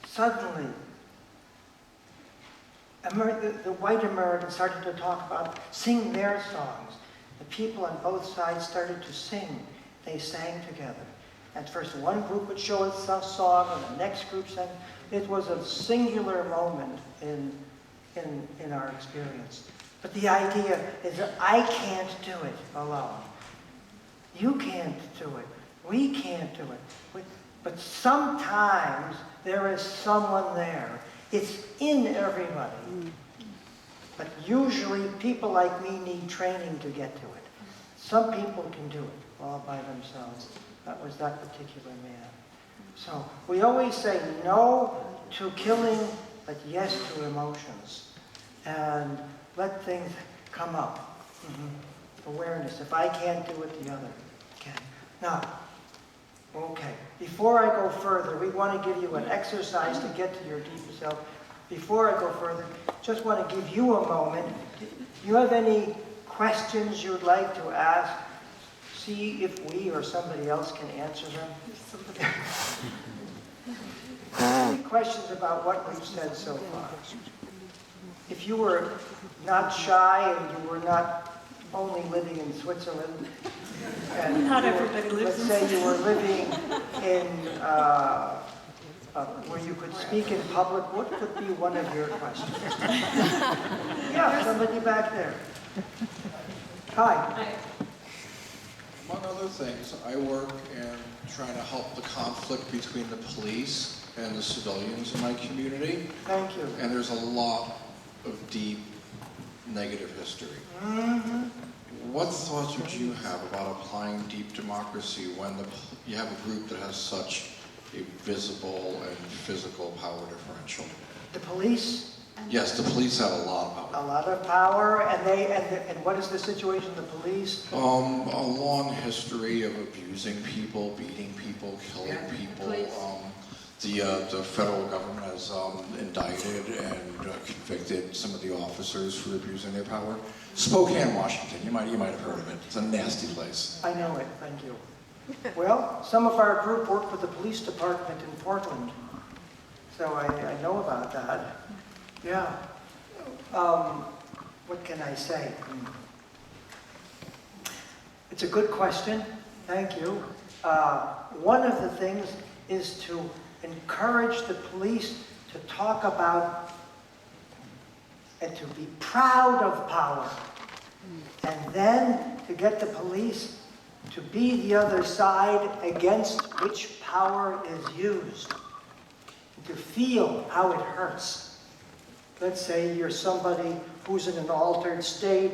suddenly, the white Americans started to talk about, sing their songs. The people on both sides started to sing. They sang together. At first, one group would show us a song, and the next group sang. It was a singular moment in our experience. But the idea is that I can't do it alone. You can't do it. We can't do it. But sometimes there is someone there. It's in everybody. But usually people like me need training to get to it. Some people can do it all by themselves. That was that particular man. So we always say no to killing, but yes to emotions. And let things come up. Awareness. If I can't do it, the other can. Now, okay, before I go further, we want to give you an exercise to get to your deeper self. Before I go further, just want to give you a moment. Do you have any questions you'd like to ask? See if we or somebody else can answer them. Any questions about what we've said so far? If you were not shy and you were not only living in Switzerland, and not everybody lives in let's say you were living in where you could speak in public, what could be one of your questions? Yeah, somebody back there. Hi. Among other things, I work in trying to help the conflict between the police and the civilians in my community. Thank you. And there's a lot of deep negative history. What thoughts would you have about applying deep democracy when you have a group that has such a visible and physical power differential? The police? Yes, the police have a lot of power. A lot of power, and what is the situation? The police? A long history of abusing people, beating people, killing people. The federal government has indicted and convicted some of the officers for abusing their power. Spokane, Washington, you might have heard of it. It's a nasty place. I know it, thank you. Well, some of our group work with the police department in Portland, so I know about that. Yeah. What can I say? It's a good question. Thank you. One of the things is to encourage the police to talk about and to be proud of power. And then to get the police to be the other side against which power is used. To feel how it hurts. Let's say you're somebody who's in an altered state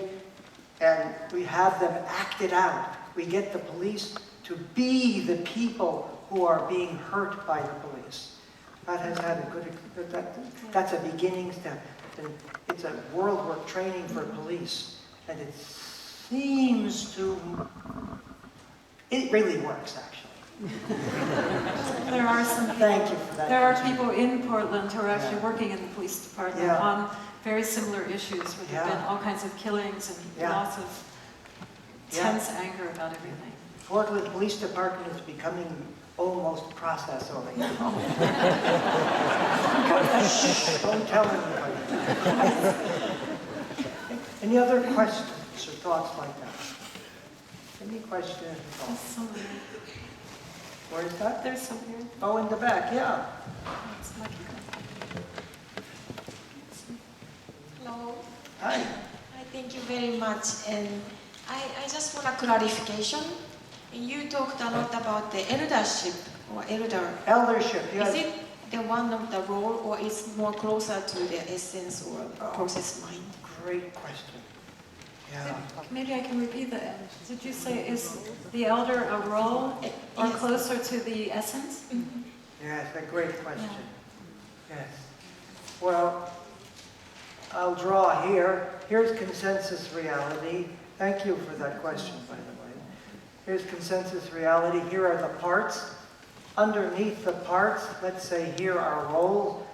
and we have them act it out. We get the police to be the people who are being hurt by the police. That has had a good, that's a beginning step. And it's a world work training for police. And it seems to, it really works actually. There are some people, Thank you for that. there are people in Portland who are actually working in the police department Yeah. on very similar issues where there have been all kinds of killings and lots of tense anger about everything. Portland Police Department is becoming almost process-oriented. Don't tell anybody. Any other questions or thoughts like that? Any questions at all? There's somebody. Where is that? There's some here. Oh, in the back, yeah. It's lucky. Hello. Hi. Hi, thank you very much. And I just want a clarification. You talked a lot about the eldership or elder. Eldership, yes. Is it the one of the role or is more closer to the essence or process mind? Great question. Yeah. Maybe I can repeat that. Did you say, is the elder a role or Yes. closer to the essence? Mhm. Yes, a great question. Yes. Well, I'll draw here. Here's consensus reality. Thank you for that question, by the way. Here's consensus reality. Here are the parts. Underneath the parts, let's say here are roles.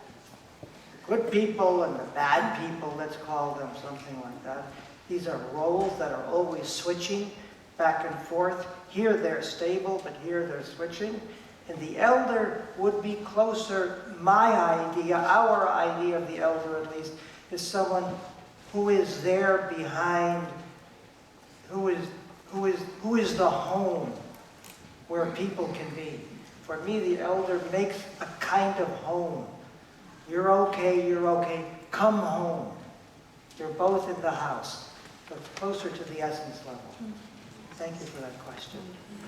Good people and the bad people, let's call them something like that. These are roles that are always switching back and forth. Here they're stable, but here they're switching. And the elder would be closer, my idea, our idea of the elder at least, is someone who is there behind, who is the home where people can be. For me, the elder makes a kind of home. You're okay, come home. You're both in the house. So it's closer to the essence level. Thank you for that question.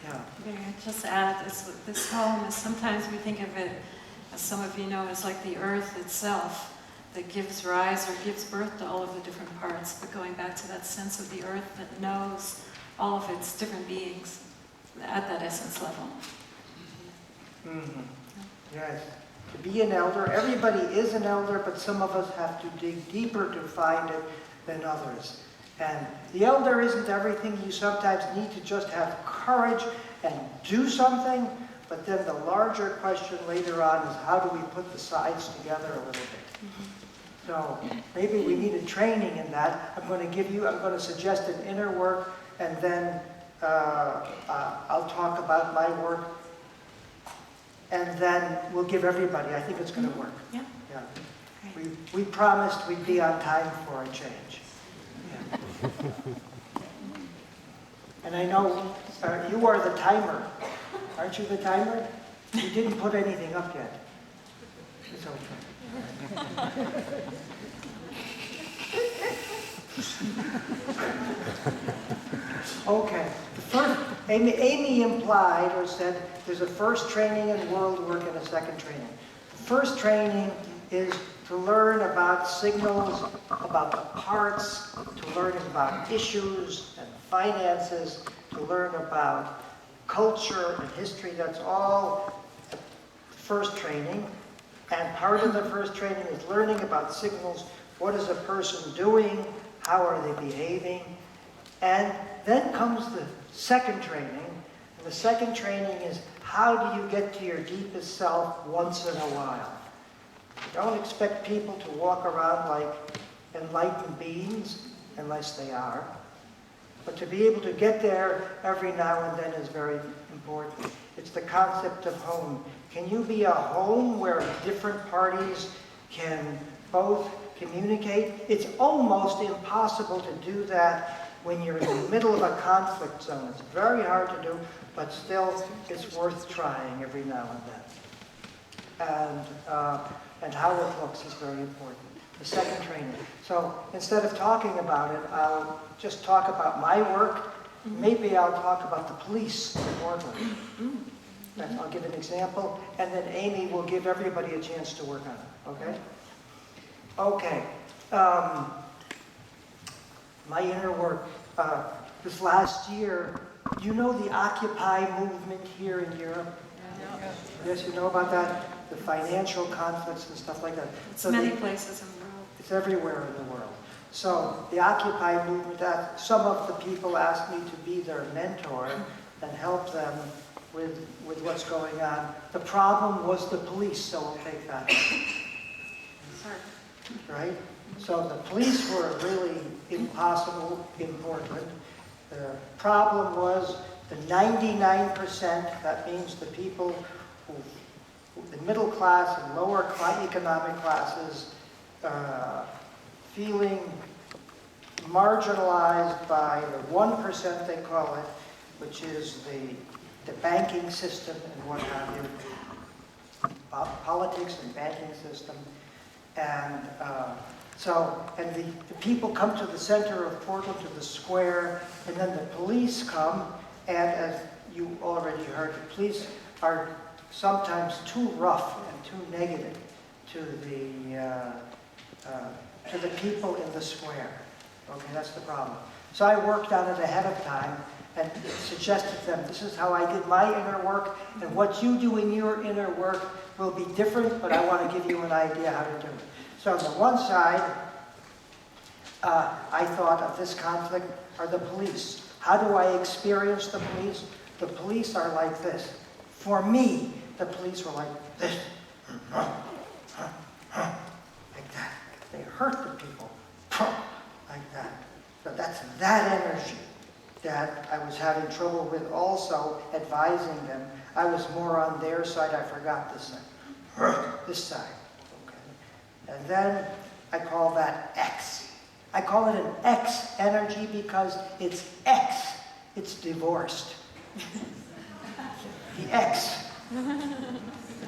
Yeah. May I just add, this home is sometimes we think of it, as some of you know, as like the earth itself that gives rise or gives birth to all of the different parts, but going back to that sense of the earth that knows all of its different beings at that essence level. Mm-hmm. Yes. To be an elder, everybody is an elder, but some of us have to dig deeper to find it than others. And the elder isn't everything. You sometimes need to just have courage and do something, but then the larger question later on is how do we put the sides together a little bit? Mm-hmm. So maybe we need a training in that. I'm going to suggest an inner work, and then I'll talk about my work, and then we'll give everybody. I think it's going to work. Yeah. Yeah. We promised we'd be on time for a change. Yeah. And I know you are the timer. Aren't you the timer? You didn't put anything up yet. It's okay. Okay. The first, Amy implied or said there's a first training in world work and a second training. The first training is to learn about signals, about the parts, to learn about issues and finances, to learn about culture and history. That's all the first training. And part of the first training is learning about signals. What is a person doing? How are they behaving? And then comes the second training. And the second training is how do you get to your deepest self once in a while? Don't expect people to walk around like enlightened beings, unless they are. But to be able to get there every now and then is very important. It's the concept of home. Can you be a home where different parties can both communicate? It's almost impossible to do that when you're in the middle of a conflict zone. It's very hard to do, but still it's worth trying every now and then. And how it looks is very important. The second training. So instead of talking about it, I'll just talk about my work. Maybe I'll talk about the police more. I'll give an example, and then Amy will give everybody a chance to work on it. Okay? Okay. My inner work. This last year, you know the Occupy movement here in Europe? Yes, you know about that? The financial conflicts and stuff like that. It's many places in the world. It's everywhere in the world. So the Occupy movement, some of the people asked me to be their mentor and help them with what's going on. The problem was the police, so we'll take that. Right? So the police were really impossible in Portland. The problem was the 99%, that means the people who, the middle class and lower economic classes, feeling marginalized by the 1%, they call it, which is the banking system and what have you, politics and banking system, and So, and the people come to the center of Portland, to the square, and then the police come, and as you already heard, the police are sometimes too rough and too negative to the people in the square. Okay, that's the problem. So I worked on it ahead of time and suggested to them, this is how I did my inner work, and what you do in your inner work will be different, but I want to give you an idea how to do it. So on the one side, I thought of this conflict are the police. How do I experience the police? The police are like this. For me, the police were like this. Like that. They hurt the people. Like that. So that's that energy that I was having trouble with also advising them. I was more on their side. I forgot this side. This side. Okay. And then I call that X. I call it an X energy because it's X. It's divorced. The X. An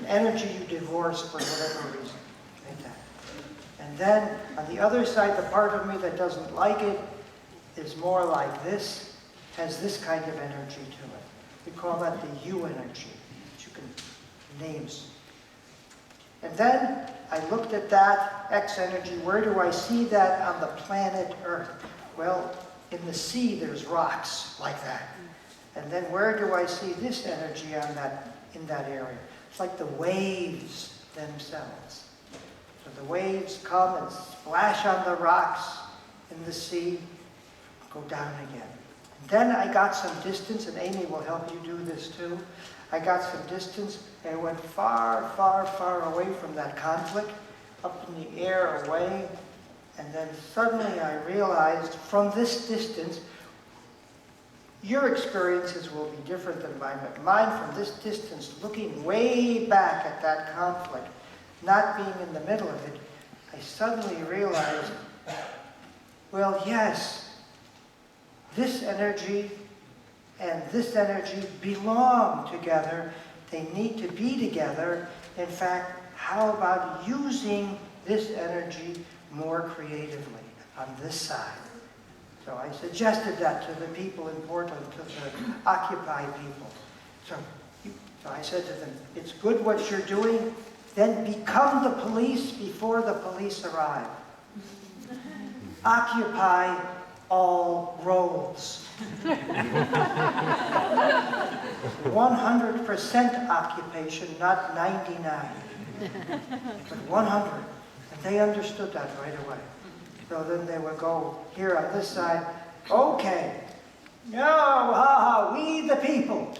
energy you divorce for whatever reason. Like that. And then on the other side, the part of me that doesn't like it is more like this, has this kind of energy to it. We call that the U energy, which you can names. And then I looked at that X energy. Where do I see that on the planet Earth? Well, in the sea, there's rocks like that. And then where do I see this energy in that area? It's like the waves themselves. So the waves come and splash on the rocks in the sea, go down again. And then I got some distance, and Amy will help you do this too. I got some distance, and I went far, far, far away from that conflict, up in the air, away. And then suddenly I realized from this distance, your experiences will be different than mine, but mine from this distance, looking way back at that conflict, not being in the middle of it, I suddenly realized, well, yes, this energy and this energy belong together. They need to be together. In fact, how about using this energy more creatively on this side? So I suggested that to the people in Portland, to the Occupy people. So I said to them, it's good what you're doing, then become the police before the police arrive. Occupy all roles. 100% occupation, not 99, but 100. And they understood that right away. So then they would go here on this side, okay, no, we the people.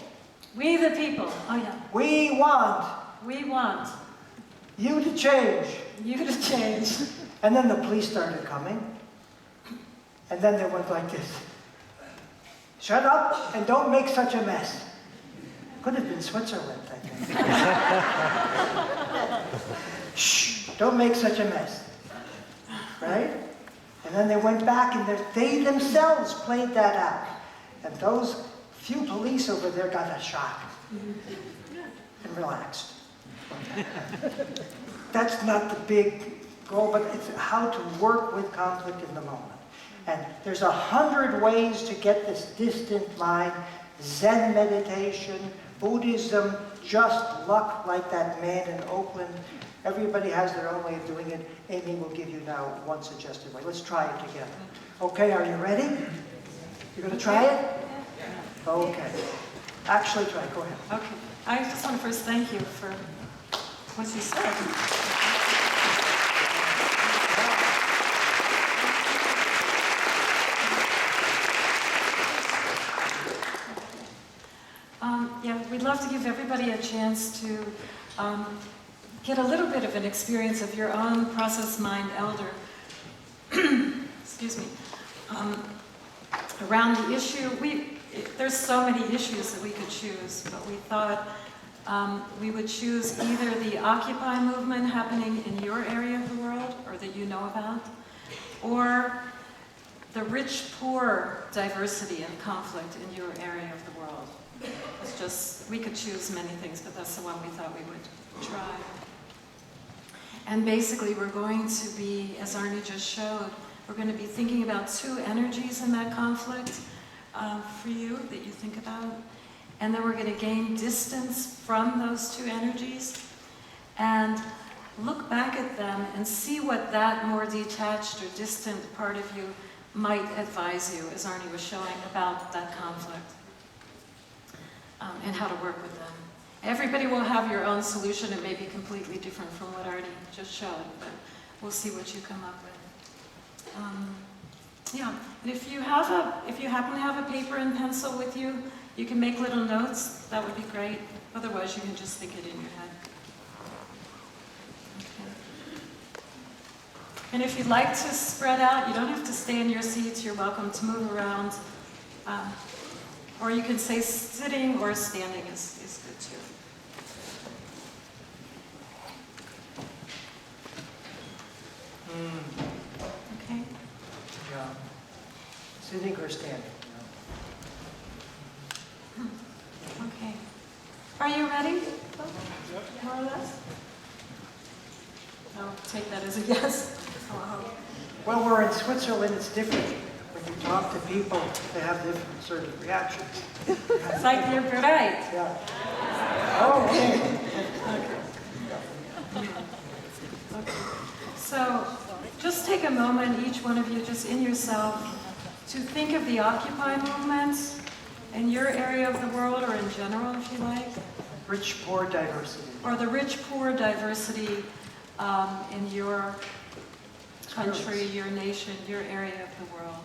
We the people. Oh yeah. We want you to change. You to change. And then the police started coming. And then they went like this. Shut up and don't make such a mess. Could have been Switzerland, I think. Shh, don't make such a mess. Right? And then they went back and they themselves played that out. And those few police over there got a shock and relaxed. That's not the big goal, but it's how to work with conflict in the moment. And there's 100 ways to get this distant mind. Zen meditation, Buddhism, just luck like that man in Oakland. Everybody has their own way of doing it. Amy will give you now one suggested way. Let's try it together. Okay, are you ready? You're going to try it? Okay. Actually, try it. Go ahead. Okay. I just want to first thank you for what you said. Yeah, we'd love to give everybody a chance to get a little bit of an experience of your own process mind elder. Excuse me. Around the issue, there's so many issues that we could choose, but we thought we would choose either the Occupy movement happening in your area of the world, or that you know about, or the rich-poor diversity and conflict in your area of the world. It's just, we could choose many things, but that's the one we thought we would try. And basically we're going to be, as Arnie just showed, we're going to be thinking about two energies in that conflict for you that you think about. And then we're going to gain distance from those two energies and look back at them and see what that more detached or distant part of you might advise you, as Arnie was showing, about that conflict and how to work with them. Everybody will have your own solution. It may be completely different from what Arnie just showed, but we'll see what you come up with. Yeah, and if you happen to have a paper and pencil with you, you can make little notes. That would be great. Otherwise, you can just think it in your head. Okay. And if you'd like to spread out, you don't have to stay in your seats. You're welcome to move around. Or you can say sitting or standing is good too. Okay. Yeah. Sitting or standing. Okay. Are you ready? More or less? I'll take that as a yes. Well, we're in Switzerland, it's different. When you talk to people, they have different sort of reactions. It's like you're right. Yeah. Okay. Okay. So just take a moment, each one of you, just in yourself, to think of the Occupy movement in your area of the world, or in general, if you like. Rich, poor, diversity. Or the rich-poor diversity in your country, your nation, your area of the world.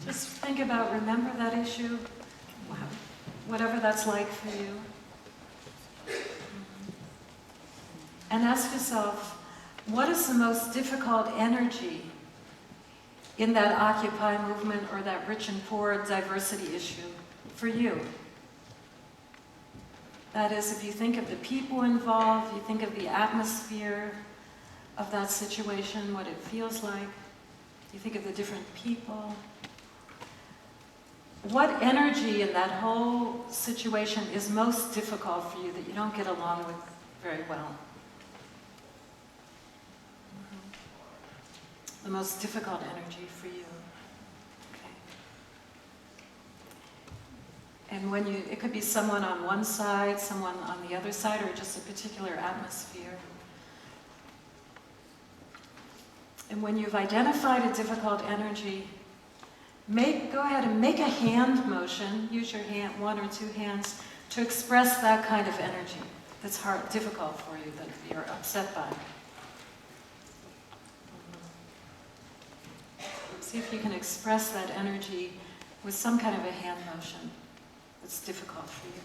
Just think about, remember that issue, whatever that's like for you. And ask yourself, what is the most difficult energy in that Occupy movement or that rich and poor diversity issue for you? That is, if you think of the people involved, you think of the atmosphere of that situation, what it feels like, you think of the different people. What energy in that whole situation is most difficult for you that you don't get along with very well? The most difficult energy for you. Okay. And when it could be someone on one side, someone on the other side, or just a particular atmosphere. And when you've identified a difficult energy, go ahead and make a hand motion. Use your hand, one or two hands, to express that kind of energy that's difficult for you, that you're upset by. See if you can express that energy with some kind of a hand motion that's difficult for you.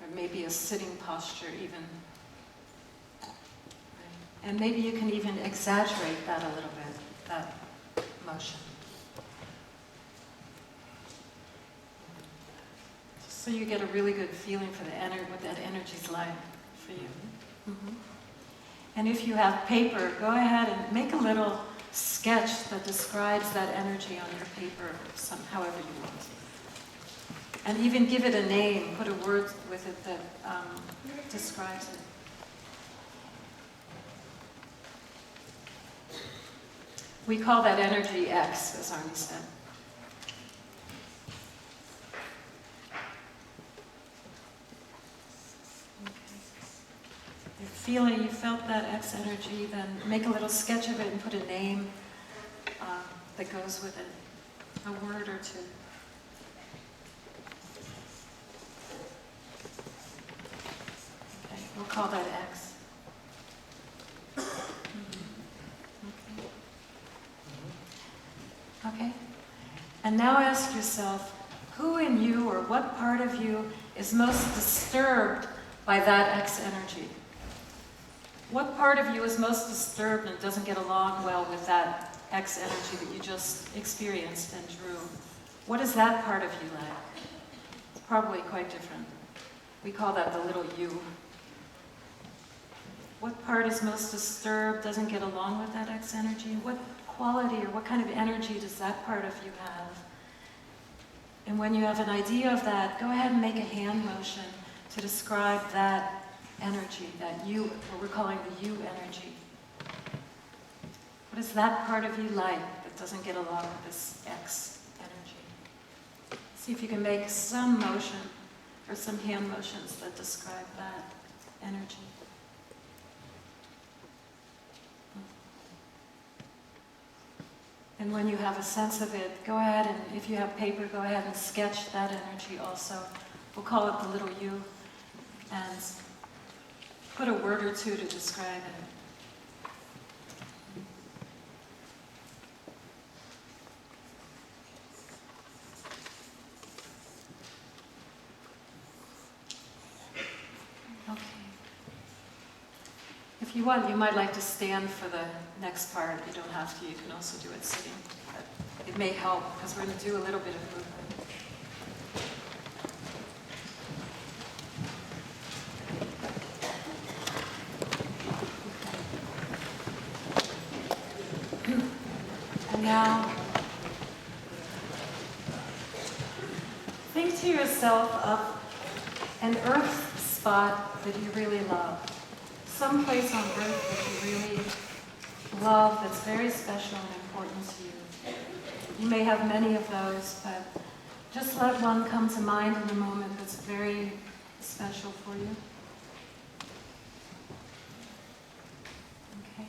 Or maybe a sitting posture even. And maybe you can even exaggerate that a little bit, that motion. Just so you get a really good feeling for what that energy's like for you. And if you have paper, go ahead and make a little sketch that describes that energy on your paper, however you want. And even give it a name, put a word with it that describes it. We call that energy X, as Arnie said. You felt that X energy, then make a little sketch of it and put a name that goes with it, a word or two. Okay, we'll call that X. Okay? And now ask yourself, who in you or what part of you is most disturbed by that X energy? What part of you is most disturbed and doesn't get along well with that X energy that you just experienced and drew? What is that part of you like? It's probably quite different. We call that the little you. What part is most disturbed, doesn't get along with that X energy? What quality or what kind of energy does that part of you have? And when you have an idea of that, go ahead and make a hand motion to describe that energy, that you, what we're calling the you energy. What is that part of you like that doesn't get along with this X energy? See if you can make some motion or some hand motions that describe that energy. And when you have a sense of it, go ahead and, if you have paper, go ahead and sketch that energy also. We'll call it the little you, and put a word or two to describe it. Okay. If you want, you might like to stand for the next part. You don't have to. You can also do it sitting. But it may help because we're going to do a little bit of movement. And now, think to yourself of an earth spot that you really love. Some place on earth that you really love that's very special and important to you. You may have many of those, but just let one come to mind in a moment that's very special for you. Okay.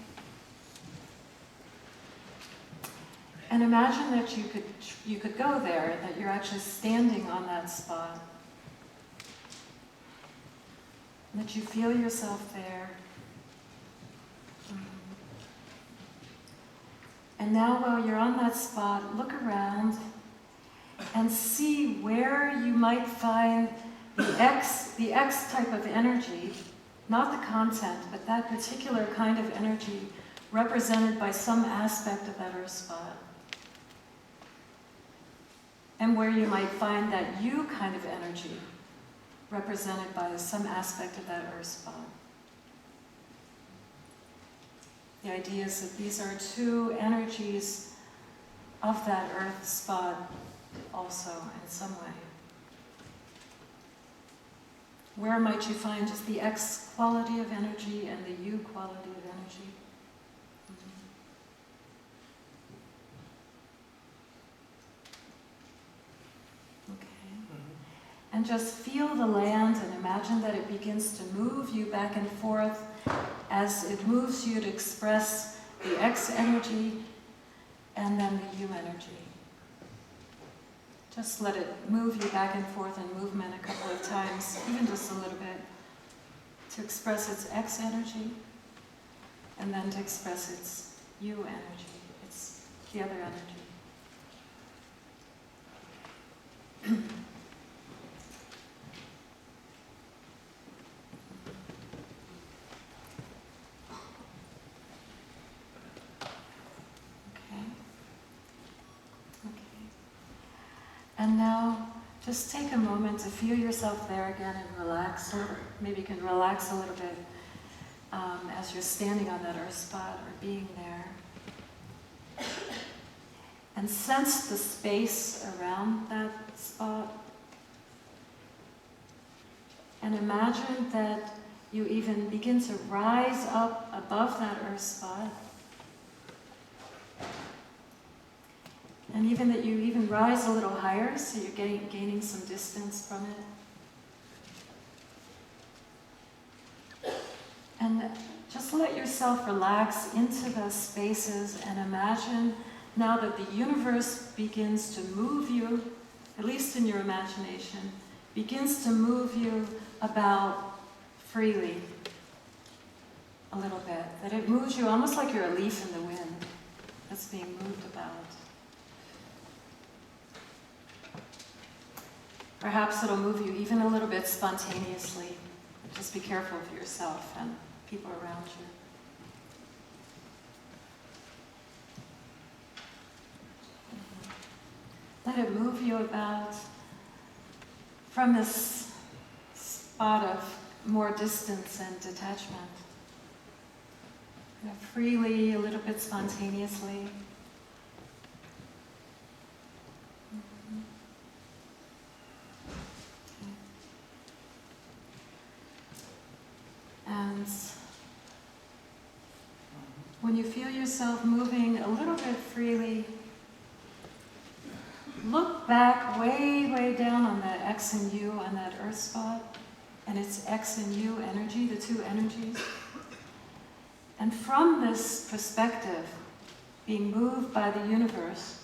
And imagine that you could go there, that you're actually standing on that spot. That you feel yourself there. And now while you're on that spot, look around and see where you might find the X type of energy, not the content, but that particular kind of energy represented by some aspect of that earth spot. And where you might find that you kind of energy represented by some aspect of that earth spot. The idea is that these are two energies of that earth spot also in some way. Where might you find just the X quality of energy and the U quality of energy? And just feel the land and imagine that it begins to move you back and forth as it moves you to express the X energy and then the U energy. Just let it move you back and forth in movement a couple of times, even just a little bit, to express its X energy and then to express its U energy, its the other energy. And now, just take a moment to feel yourself there again and relax. Or maybe you can relax a little bit as you're standing on that earth spot or being there. And sense the space around that spot. And imagine that you even begin to rise up above that earth spot. And even that you even rise a little higher, so you're gaining some distance from it. And just let yourself relax into those spaces and imagine now that the universe begins to move you, at least in your imagination, begins to move you about freely a little bit. That it moves you almost like you're a leaf in the wind that's being moved about. Perhaps it'll move you even a little bit spontaneously. Just be careful of yourself and people around you. Let it move you about from this spot of more distance and detachment. Freely, a little bit spontaneously. And when you feel yourself moving a little bit freely, look back way, way down on that X and U, on that earth spot, and it's X and U energy, the two energies. And from this perspective, being moved by the universe,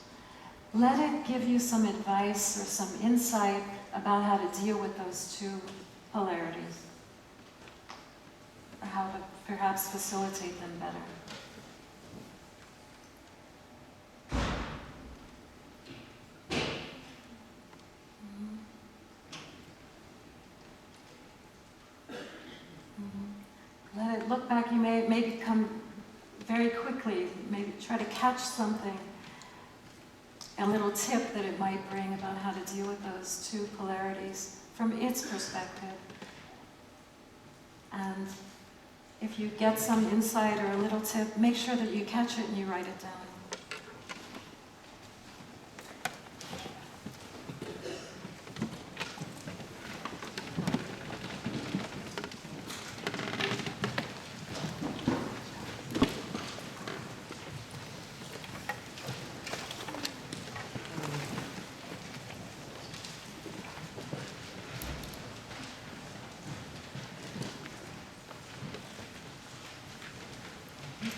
let it give you some advice or some insight about how to deal with those two polarities, or how to perhaps facilitate them better. Let it look back. You may become very quickly, maybe try to catch something, a little tip that it might bring about how to deal with those two polarities from its perspective. And if you get some insight or a little tip, make sure that you catch it and you write it down.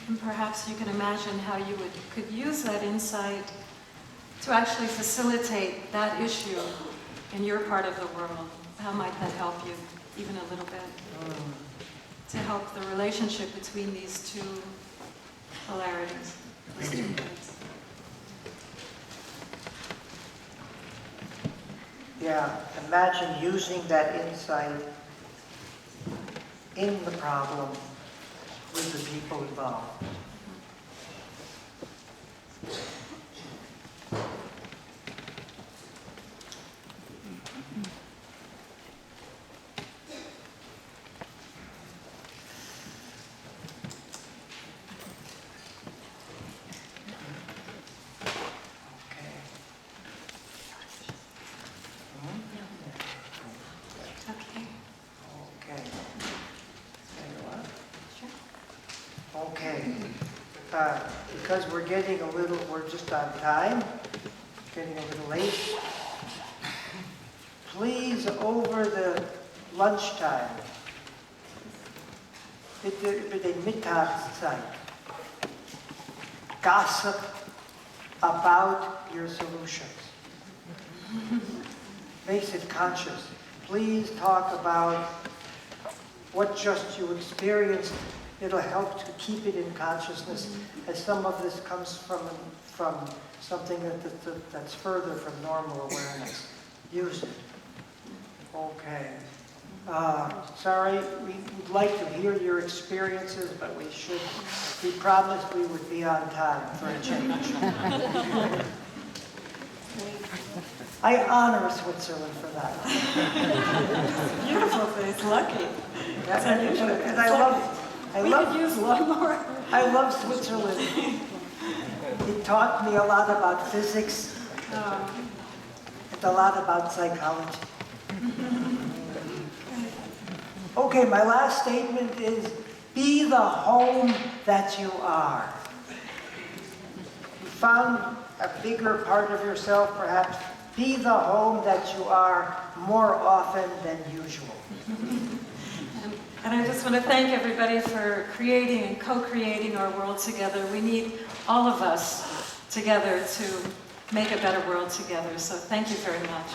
And perhaps you can imagine how you could use that insight to actually facilitate that issue in your part of the world. How might that help you even a little bit? To help the relationship between these two polarities, these two poles. Yeah, imagine using that insight in the problem with the people involved. Because we're just on time, getting a little late. Please, over the lunchtime, bitte Mittagszeit, gossip about your solutions. Makes it conscious. Please talk about what just you experienced. It'll help to keep it in consciousness, as some of this comes from something that's further from normal awareness. Use it. Okay. Sorry, we'd like to hear your experiences, but we promised we would be on time for a change. I honor Switzerland for that. Beautiful place, lucky. That's unusual. And I love Switzerland. It taught me a lot about physics and a lot about psychology. Okay, my last statement is, be the home that you are. You found a bigger part of yourself, perhaps. Be the home that you are more often than usual. And I just want to thank everybody for creating and co-creating our world together. We need all of us together to make a better world together. So thank you very much.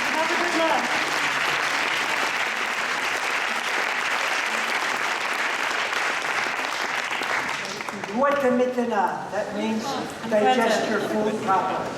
Have a good luck. That means digest your food properly.